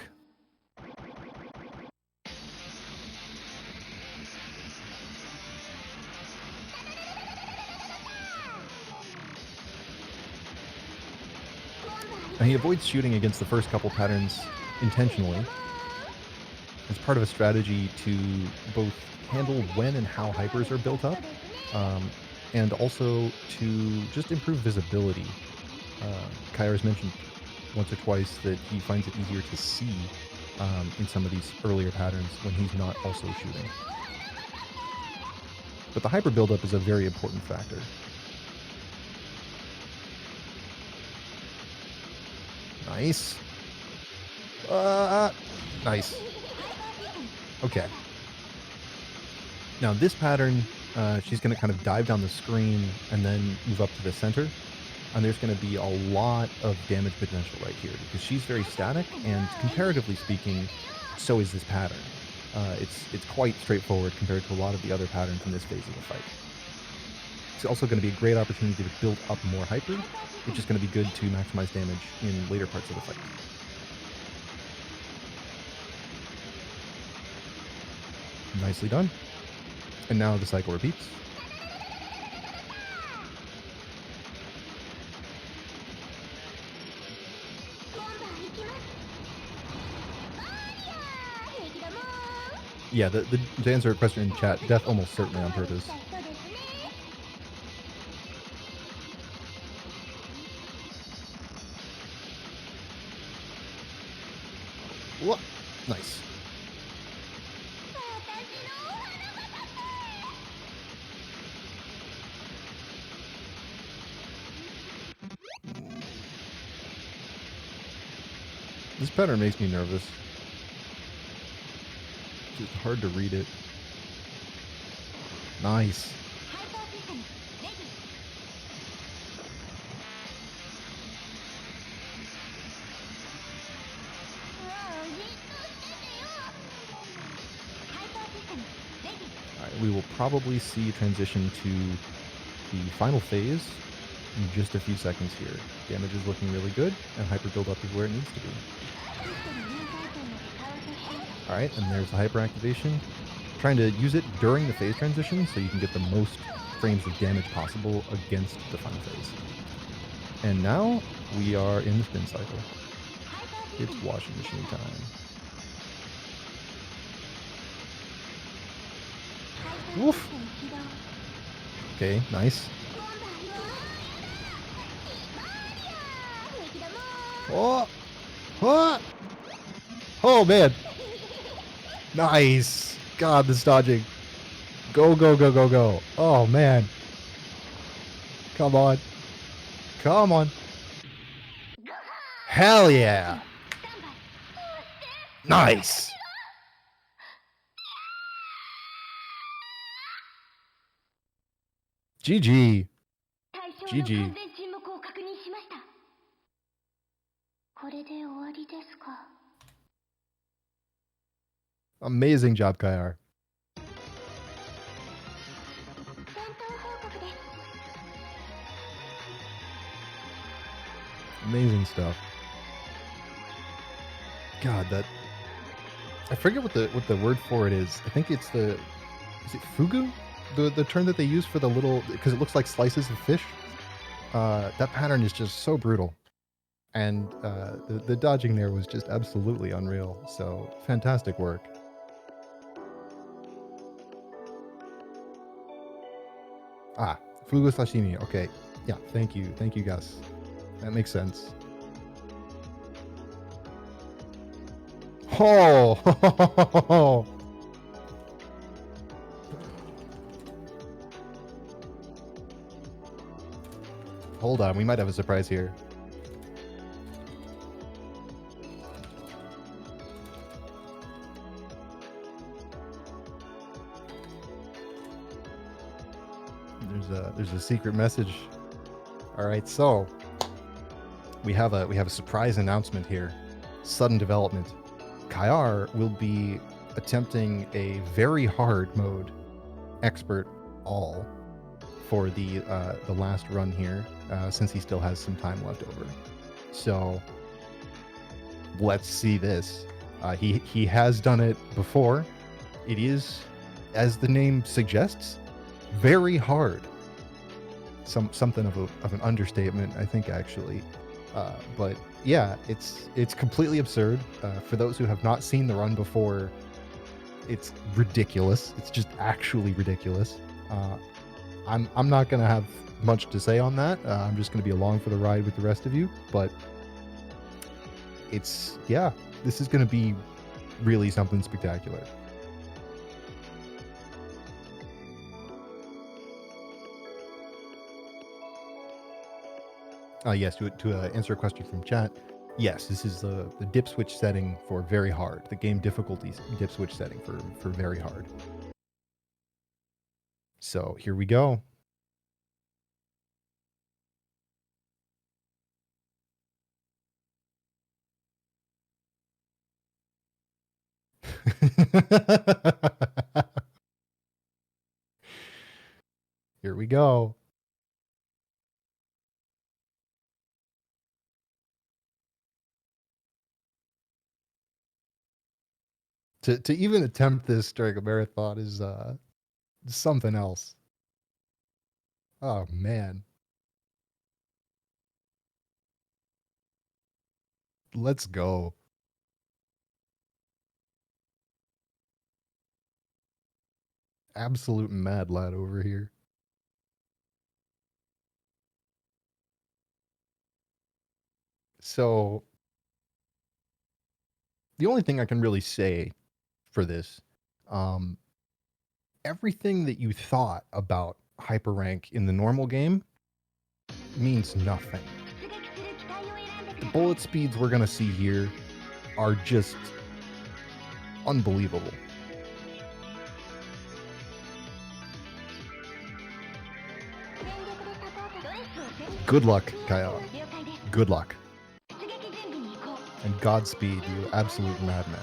And he avoids shooting against the first couple patterns intentionally. It's part of a strategy to both handle when and how hypers are built up, and also to just improve visibility. Kayar has mentioned once or twice that he finds it easier to see in some of these earlier patterns when he's not also shooting. But the hyper buildup is a very important factor. Nice. Nice. Okay. Now this pattern, she's going to kind of dive down the screen and then move up to the center. and there's going to be a lot of damage potential right here because she's very static, and comparatively speaking, so is this pattern. It's quite straightforward compared to a lot of the other patterns in this phase of the fight. It's also going to be a great opportunity to build up more hyper, which is going to be good to maximize damage in later parts of the fight. Nicely done. And now the cycle repeats. Yeah, to answer a question in chat, death almost certainly on purpose. What? Nice. This pattern makes me nervous. It's just hard to read it. Nice. Alright, we will probably see a transition to the final phase in just a few seconds here. Damage is looking really good, and hyper buildup is where it needs to be. Alright, and there's the hyper activation. Trying to use it during the phase transition so you can get the most frames of damage possible against the final phase. And now we are in the spin cycle. It's washing machine time. Woof! Okay, nice. Oh! Oh! Oh, man! Nice! God, this dodging. Go, go, go, go, go. Oh, man. Come on. Come on. Hell yeah! Nice! GG. GG. Amazing job, Kayar. Amazing stuff. God, that... I forget what the word for it is. I think it's the... Is it fugu? The term that they use for the little... Because it looks like slices of fish. That pattern is just so brutal. And the dodging there was just absolutely unreal. So, fantastic work. Ah, fugu sashimi. Okay. Yeah, thank you. Thank you, Gus. That makes sense. Oh! Hold on, we might have a surprise here. There's a secret message. All right, so we have a surprise announcement here. Sudden development. Kayar will be attempting a very hard mode, expert all, for the last run here, since he still has some time left over. So let's see this. He has done it before. It is, as the name suggests, very hard. Something of an understatement, I think, actually. But yeah, it's completely absurd. For those who have not seen the run before, it's ridiculous. It's just actually ridiculous. I'm not gonna have much to say on that. I'm just gonna be along for the ride with the rest of you. But this is gonna be really something spectacular. Yes, to answer a question from chat, yes, this is the dip switch setting for very hard. The game difficulty dip switch setting for very hard. So here we go. Here we go. To even attempt this during a marathon is something else. Oh man. Let's go. Absolute mad lad over here. So the only thing I can really say for this, um, everything that you thought about hyperrank in the normal game means nothing. The bullet speeds we're gonna see here are just unbelievable. Good luck, Kayar. Good luck. And Godspeed, you absolute madman.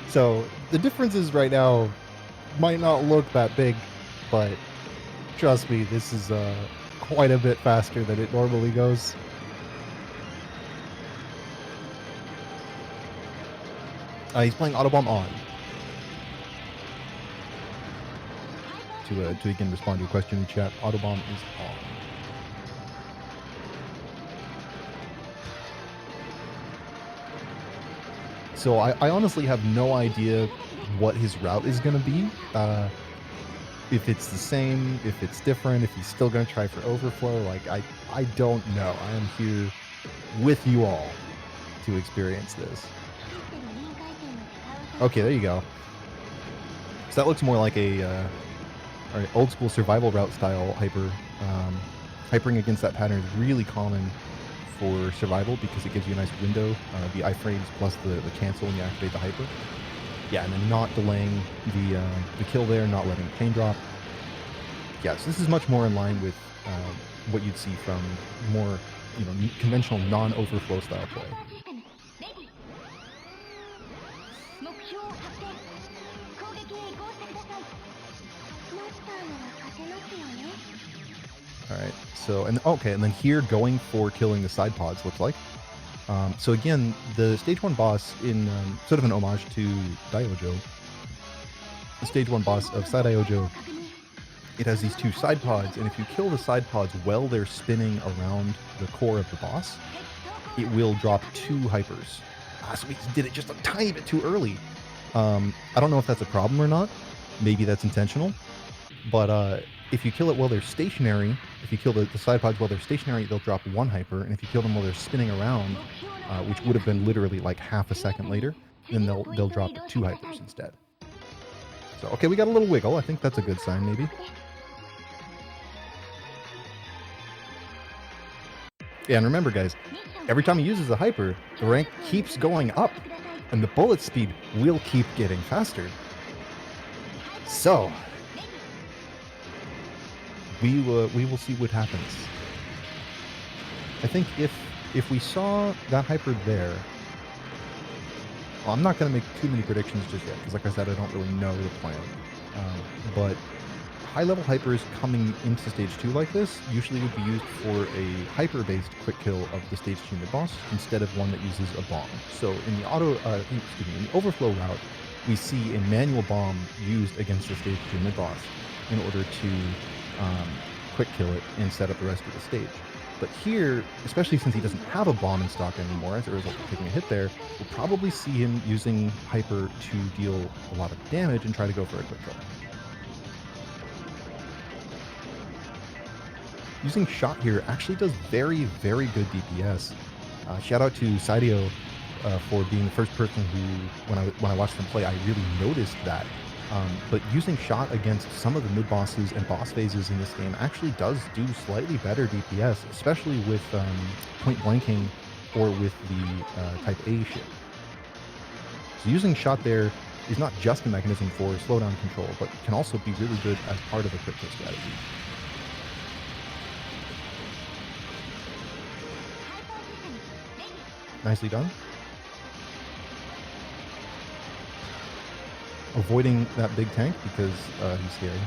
So the differences right now might not look that big, but trust me, this is quite a bit faster than it normally goes. He's playing Autobomb on. To again respond to a question in chat, Autobomb is on. So I honestly have no idea what his route is going to be. If it's the same, if it's different, if he's still going to try for overflow. Like, I don't know. I am here with you all to experience this. Okay, there you go. So that looks more like a old school survival route style hyper. Hypering against that pattern is really common for survival because it gives you a nice window, the iframes plus the cancel when you activate the hyper. Yeah, and then not delaying the kill there, not letting the pain drop. Yeah, so this is much more in line with what you'd see from more, conventional non-overflow style play. All right, so, and then here going for killing the side pods, looks like. So again, the stage 1 boss in sort of an homage to Daioujo, the stage 1 boss of Saidaioujou, it has these 2 side pods, and if you kill the side pods while they're spinning around the core of the boss, it will drop 2 hypers. So we did it just a tiny bit too early. I don't know if that's a problem or not. Maybe that's intentional. But if you kill it while they're stationary, if you kill the side pods while they're stationary, they'll drop 1 hyper, and if you kill them while they're spinning around, which would have been literally like half a second later, then they'll drop 2 hypers instead. So, okay, we got a little wiggle. I think that's a good sign, maybe. Yeah, and remember, guys, every time he uses a hyper, the rank keeps going up, and the bullet speed will keep getting faster. So, we will see what happens. I think if we saw that hyper there, well, I'm not going to make too many predictions just yet, because like I said, I don't really know the plan. But high-level hypers coming into Stage 2 like this usually would be used for a hyper-based quick kill of the Stage 2 mid-boss, instead of one that uses a bomb. So in the in the overflow route, we see a manual bomb used against the Stage 2 mid-boss in order to quick kill it and set up the rest of the stage. But here, especially since he doesn't have a bomb in stock anymore as a result of taking a hit there, we'll probably see him using hyper to deal a lot of damage and try to go for a quick kill. Using shot here actually does very, very good DPS. Shout out to Saidaioujou for being the first person who, when I watched them play, I really noticed that. But using shot against some of the mid-bosses and boss phases in this game actually does do slightly better DPS, especially with point blanking or with the Type A ship. So using shot there is not just a mechanism for slowdown control, but can also be really good as part of a quick kill strategy. Nicely done. Avoiding that big tank because he's scary.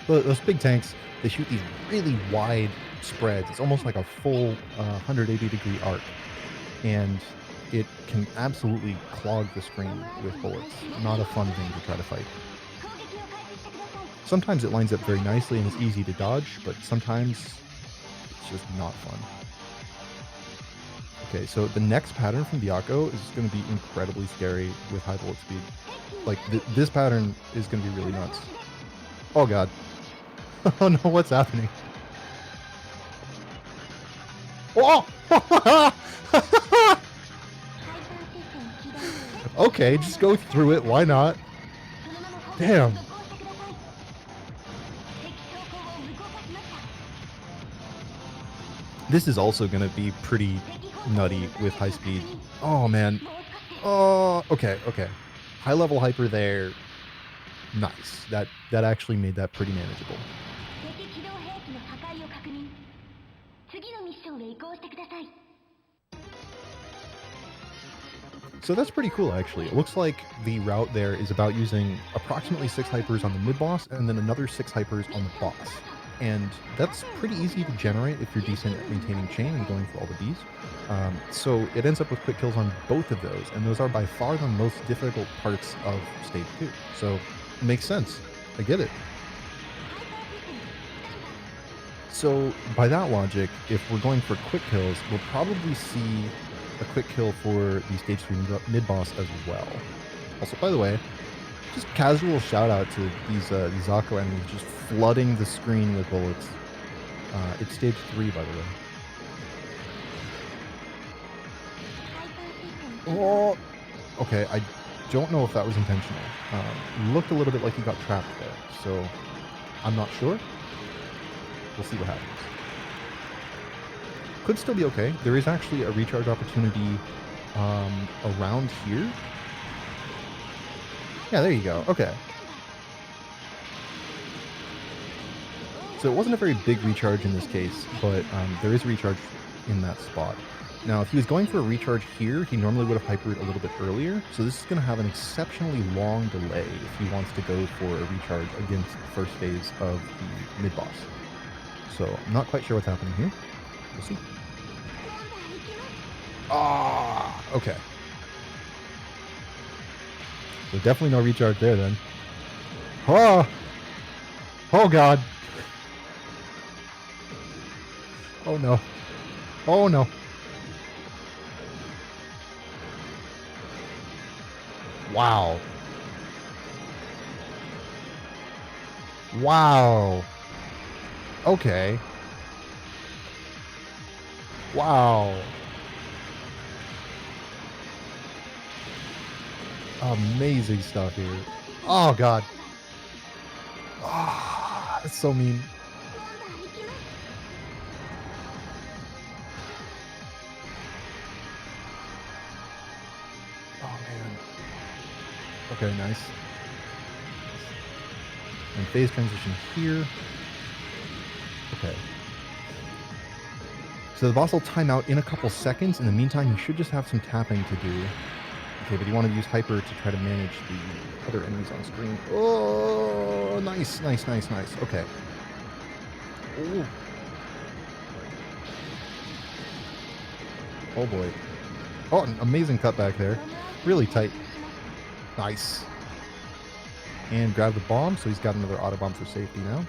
Those big tanks, they shoot these really wide spreads. It's almost like a full 180-degree arc. And it can absolutely clog the screen with bullets. Not a fun thing to try to fight. Sometimes it lines up very nicely and is easy to dodge, but sometimes it's just not fun. Okay, so the next pattern from Byakko is going to be incredibly scary with high bullet speed. Like, this pattern is going to be really nuts. Oh god. Oh no, what's happening? Oh! Okay, just go through it, why not? Damn. This is also going to be pretty nutty with high speed. Oh man. Oh, okay. High level hyper there. Nice. That actually made that pretty manageable. So that's pretty cool, actually. It looks like the route there is about using approximately 6 hypers on the mid-boss and then another 6 hypers on the boss. And that's pretty easy to generate if you're decent at maintaining chain and going for all the Bs. So it ends up with quick kills on both of those, and those are by far the most difficult parts of Stage 2. So it makes sense. I get it. So by that logic, if we're going for quick kills, we'll probably see a quick kill for the Stage 3 mid-boss as well. Also, by the way, just casual shout out to these Zakko enemies just flooding the screen with bullets. It's Stage 3, by the way. Oh! Okay, I don't know if that was intentional. Looked a little bit like he got trapped there, so I'm not sure. We'll see what happens. Could still be okay. There is actually a recharge opportunity around here. Yeah, there you go. Okay. So it wasn't a very big recharge in this case, but there is a recharge in that spot. Now, if he was going for a recharge here, he normally would have hypered a little bit earlier, so this is going to have an exceptionally long delay if he wants to go for a recharge against the first phase of the mid-boss. So, I'm not quite sure what's happening here. We'll see. Ah, okay. So definitely no recharge there then. Oh! Oh god! Oh no. Oh no. Wow. Wow. Okay. Wow. Amazing stuff here. Oh god. Ah, that's so mean. Oh man. Okay, nice. And phase transition here. Okay. So the boss will time out in a couple seconds. In the meantime, you should just have some tapping to do. Okay, but you want to use hyper to try to manage the other enemies on screen. Oh, nice, nice, nice, nice. Okay. Ooh. Oh boy. Oh, an amazing cutback there. Really tight. Nice. And grab the bomb, so he's got another auto bomb for safety now.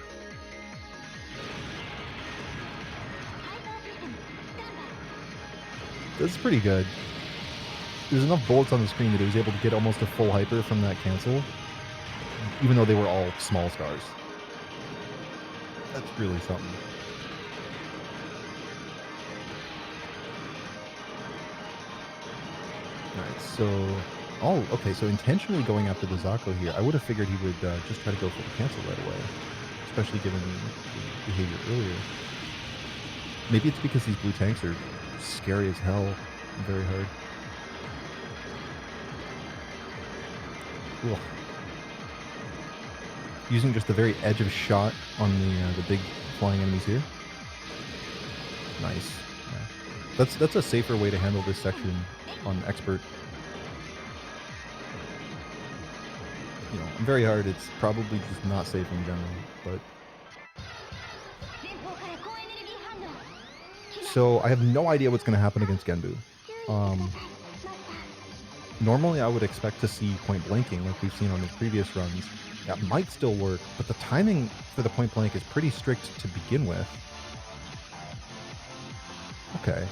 This is pretty good. There's enough bullets on the screen that he was able to get almost a full hyper from that cancel, even though they were all small stars. That's really something. Alright, so... Oh, okay, so intentionally going after the Zakko here, I would have figured he would just try to go for the cancel right away, especially given the behavior earlier. Maybe it's because these blue tanks are scary as hell. Very hard. Ugh. Using just the very edge of shot on the big flying enemies here. Nice. Yeah. That's a safer way to handle this section on expert. You know, very hard. It's probably just not safe in general, but. So I have no idea what's going to happen against Genbu. Normally I would expect to see point blanking like we've seen on his previous runs. That might still work, but the timing for the point blank is pretty strict to begin with. Okay.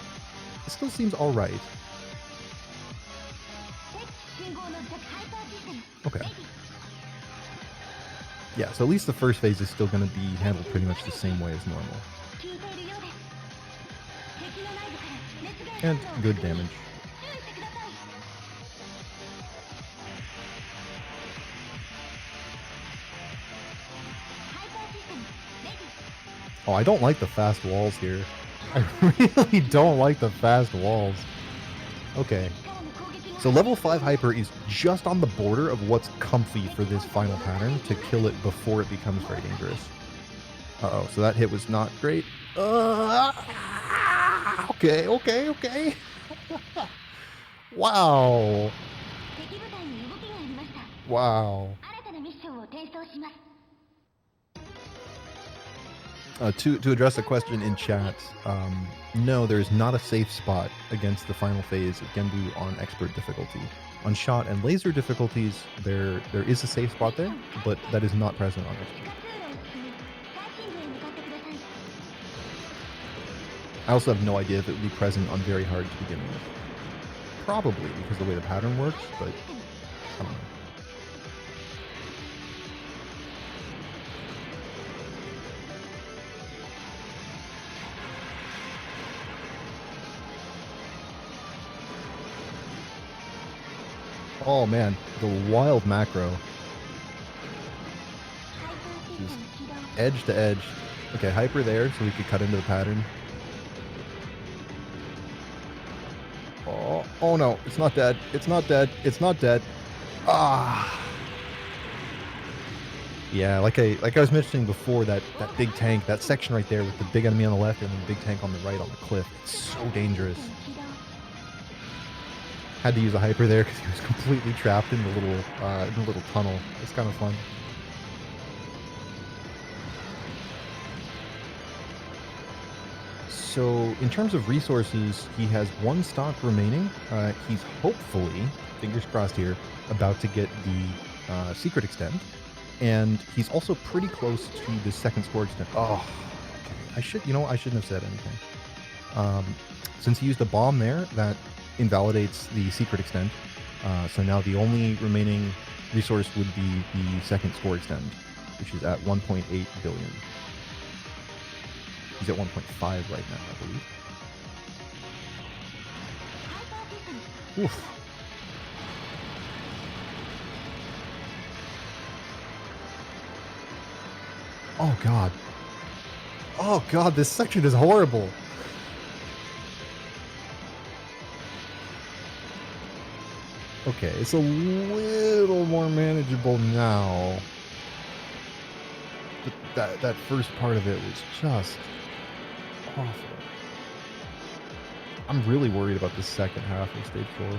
It still seems alright. Okay. Yeah, so at least the first phase is still going to be handled pretty much the same way as normal. And good damage. Oh, I don't like the fast walls here. I really don't like the fast walls. Okay. So level 5 Hyper is just on the border of what's comfy for this final pattern to kill it before it becomes very dangerous. Uh-oh, so that hit was not great. Okay. Wow. Wow. To address a question in chat, no, there is not a safe spot against the final phase of Genbu on expert difficulty. On shot and laser difficulties, there is a safe spot there, but that is not present on expert. I also have no idea if it would be present on very hard to begin with. Probably because of the way the pattern works, but I don't know. Oh man, the wild macro. Just edge to edge. Okay, hyper there so we could cut into the pattern. Oh no, it's not dead. It's not dead. It's not dead. Ah. Yeah, like I was mentioning before, that big tank, that section right there with the big enemy on the left and the big tank on the right on the cliff. It's so dangerous. Had to use a hyper there because he was completely trapped in the little tunnel. It's kind of fun. So in terms of resources, he has 1 stock remaining. He's hopefully, fingers crossed here, about to get the secret extend. And he's also pretty close to the second score extend. Oh, okay. I shouldn't have said anything. Since he used a bomb there, that invalidates the secret extend. So now the only remaining resource would be the second score extend, which is at 1.8 billion. He's at 1.5 right now, I believe. Oof. Oh god. Oh god, this section is horrible. Okay, it's a little more manageable now. But that first part of it was just awful. I'm really worried about the second half of stage 4.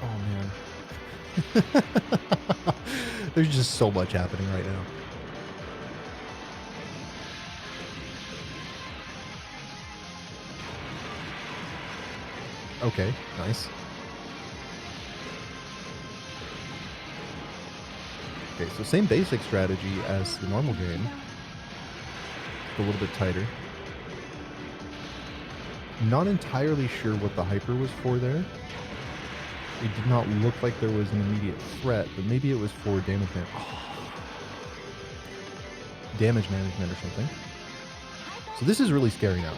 Oh man. There's just so much happening right now. Okay, nice. Okay, so same basic strategy as the normal game. A little bit tighter. Not entirely sure what the hyper was for there. It did not look like there was an immediate threat, but maybe it was for damage management. Oh. Damage management or something. So this is really scary now.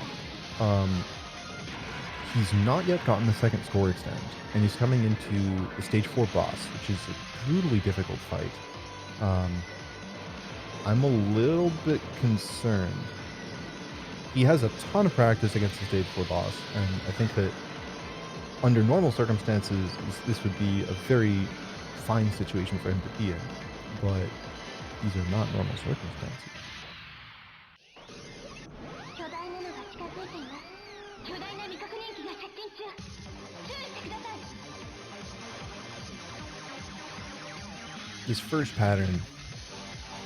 He's not yet gotten the second score extend, and he's coming into the stage 4 boss, which is a brutally difficult fight. I'm a little bit concerned. He has a ton of practice against the stage 4 boss, and I think that under normal circumstances, this would be a very fine situation for him to be in, but these are not normal circumstances. This first pattern,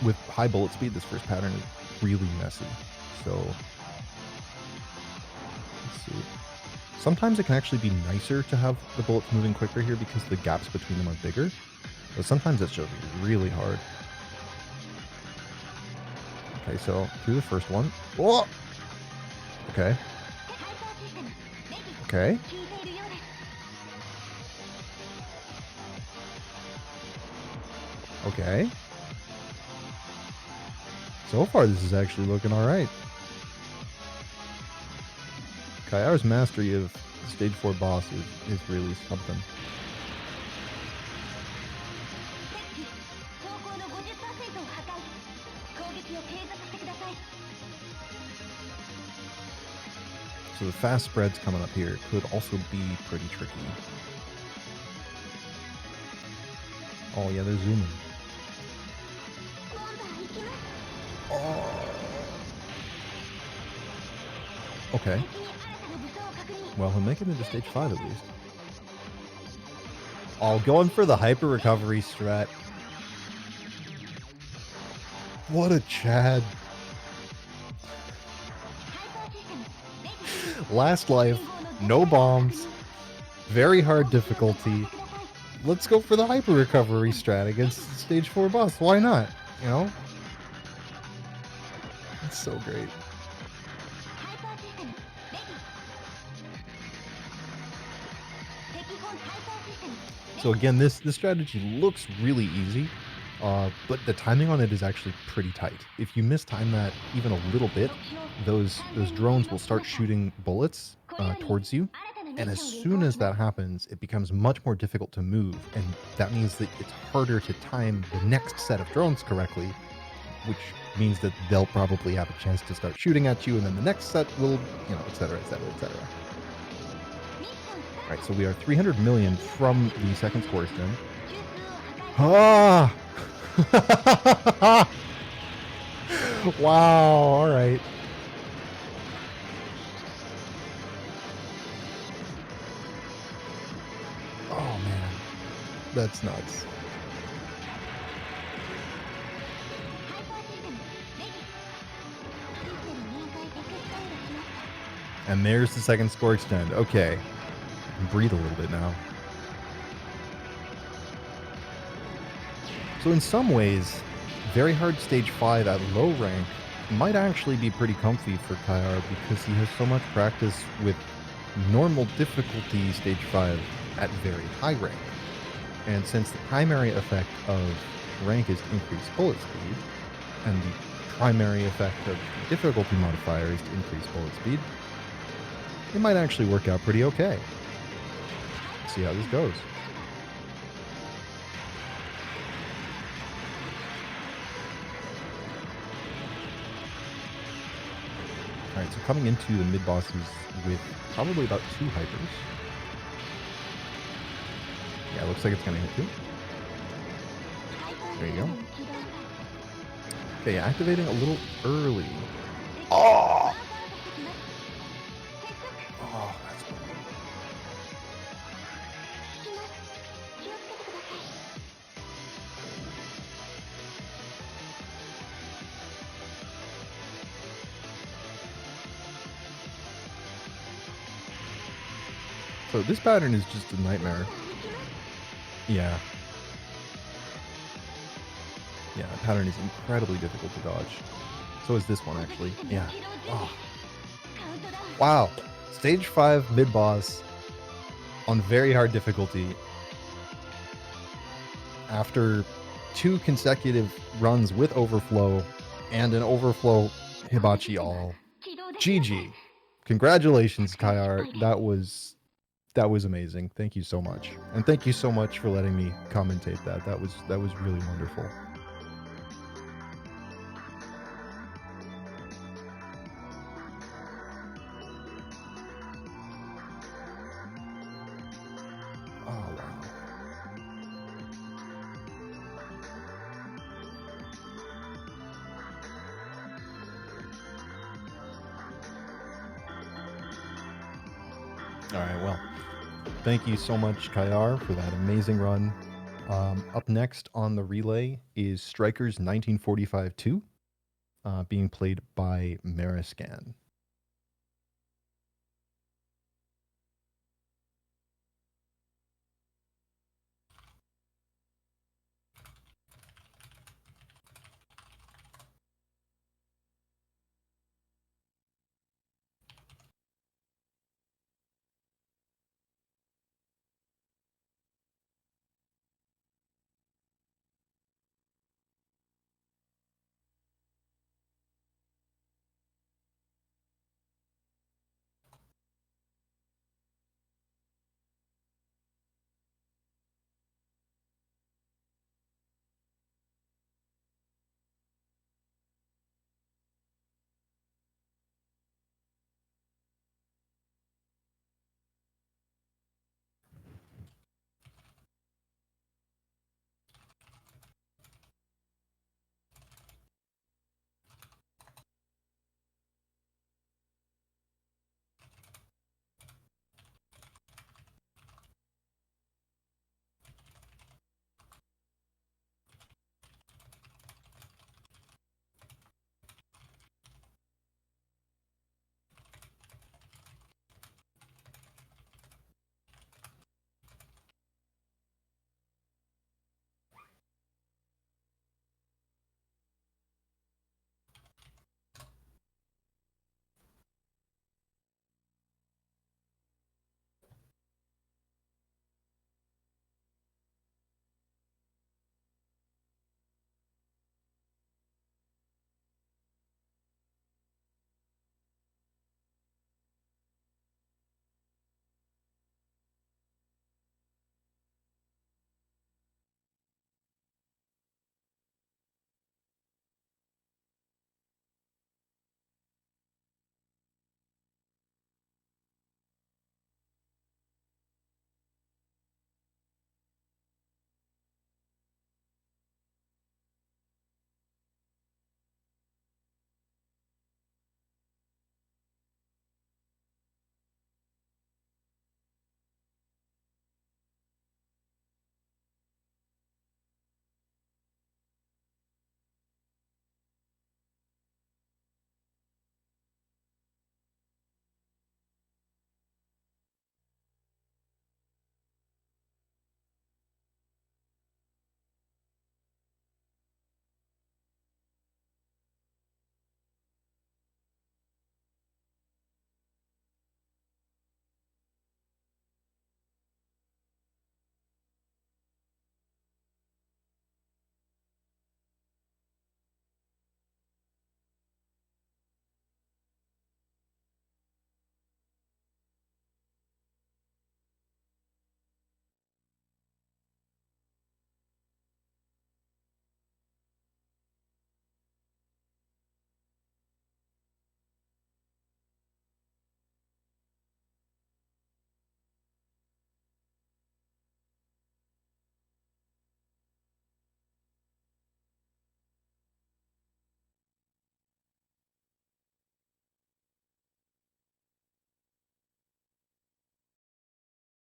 with high bullet speed, this first pattern is really messy. So, let's see. Sometimes it can actually be nicer to have the bullets moving quicker here because the gaps between them are bigger. But sometimes it's just really hard. Okay, so through the first one. Whoa! Okay. Okay. Okay. So far, this is actually looking alright. Kayar's mastery of stage 4 boss is really something. So the fast spreads coming up here could also be pretty tricky. Oh yeah, they're zooming. Oh. Okay. Well, he'll make it into stage 5 at least. Oh, going for the hyper recovery strat. What a Chad. Last life, no bombs, very hard difficulty. Let's go for the hyper recovery strat against the stage 4 boss. Why not? You know? It's so great. So again, this strategy looks really easy, but the timing on it is actually pretty tight. If you mistime that even a little bit, those drones will start shooting bullets towards you. And as soon as that happens, it becomes much more difficult to move. And that means that it's harder to time the next set of drones correctly, which means that they'll probably have a chance to start shooting at you. And then the next set will, you know, et cetera, et cetera, et cetera. All right, so we are 300 million from the second score extend. Ah! Wow, all right. Oh, man. That's nuts. And there's the second score extend. Okay. I can breathe a little bit now. So in some ways, very hard stage 5 at low rank might actually be pretty comfy for Kayar because he has so much practice with normal difficulty stage 5 at very high rank. And since the primary effect of rank is increased bullet speed, and the primary effect of difficulty modifier is to increase bullet speed, it might actually work out pretty okay. Let's see how this goes. Alright, so coming into the mid-bosses with probably about 2 hypers. Yeah, looks like it's going to hit 2. There you go. Okay, activating a little early. Oh! Oh, that's cool. So this pattern is just a nightmare. Yeah. Yeah, the pattern is incredibly difficult to dodge. So is this one, actually. Yeah. Oh. Wow. Stage 5 mid-boss on very hard difficulty. After 2 consecutive runs with overflow and an overflow hibachi all. GG. Congratulations, Kayar. That was amazing. Thank you so much, and thank you so much for letting me commentate that. That was really wonderful. Oh wow. All right. Well, thank you so much, Kayar, for that amazing run. Up next on the relay is Strikers 1945 2, being played by Mariscan.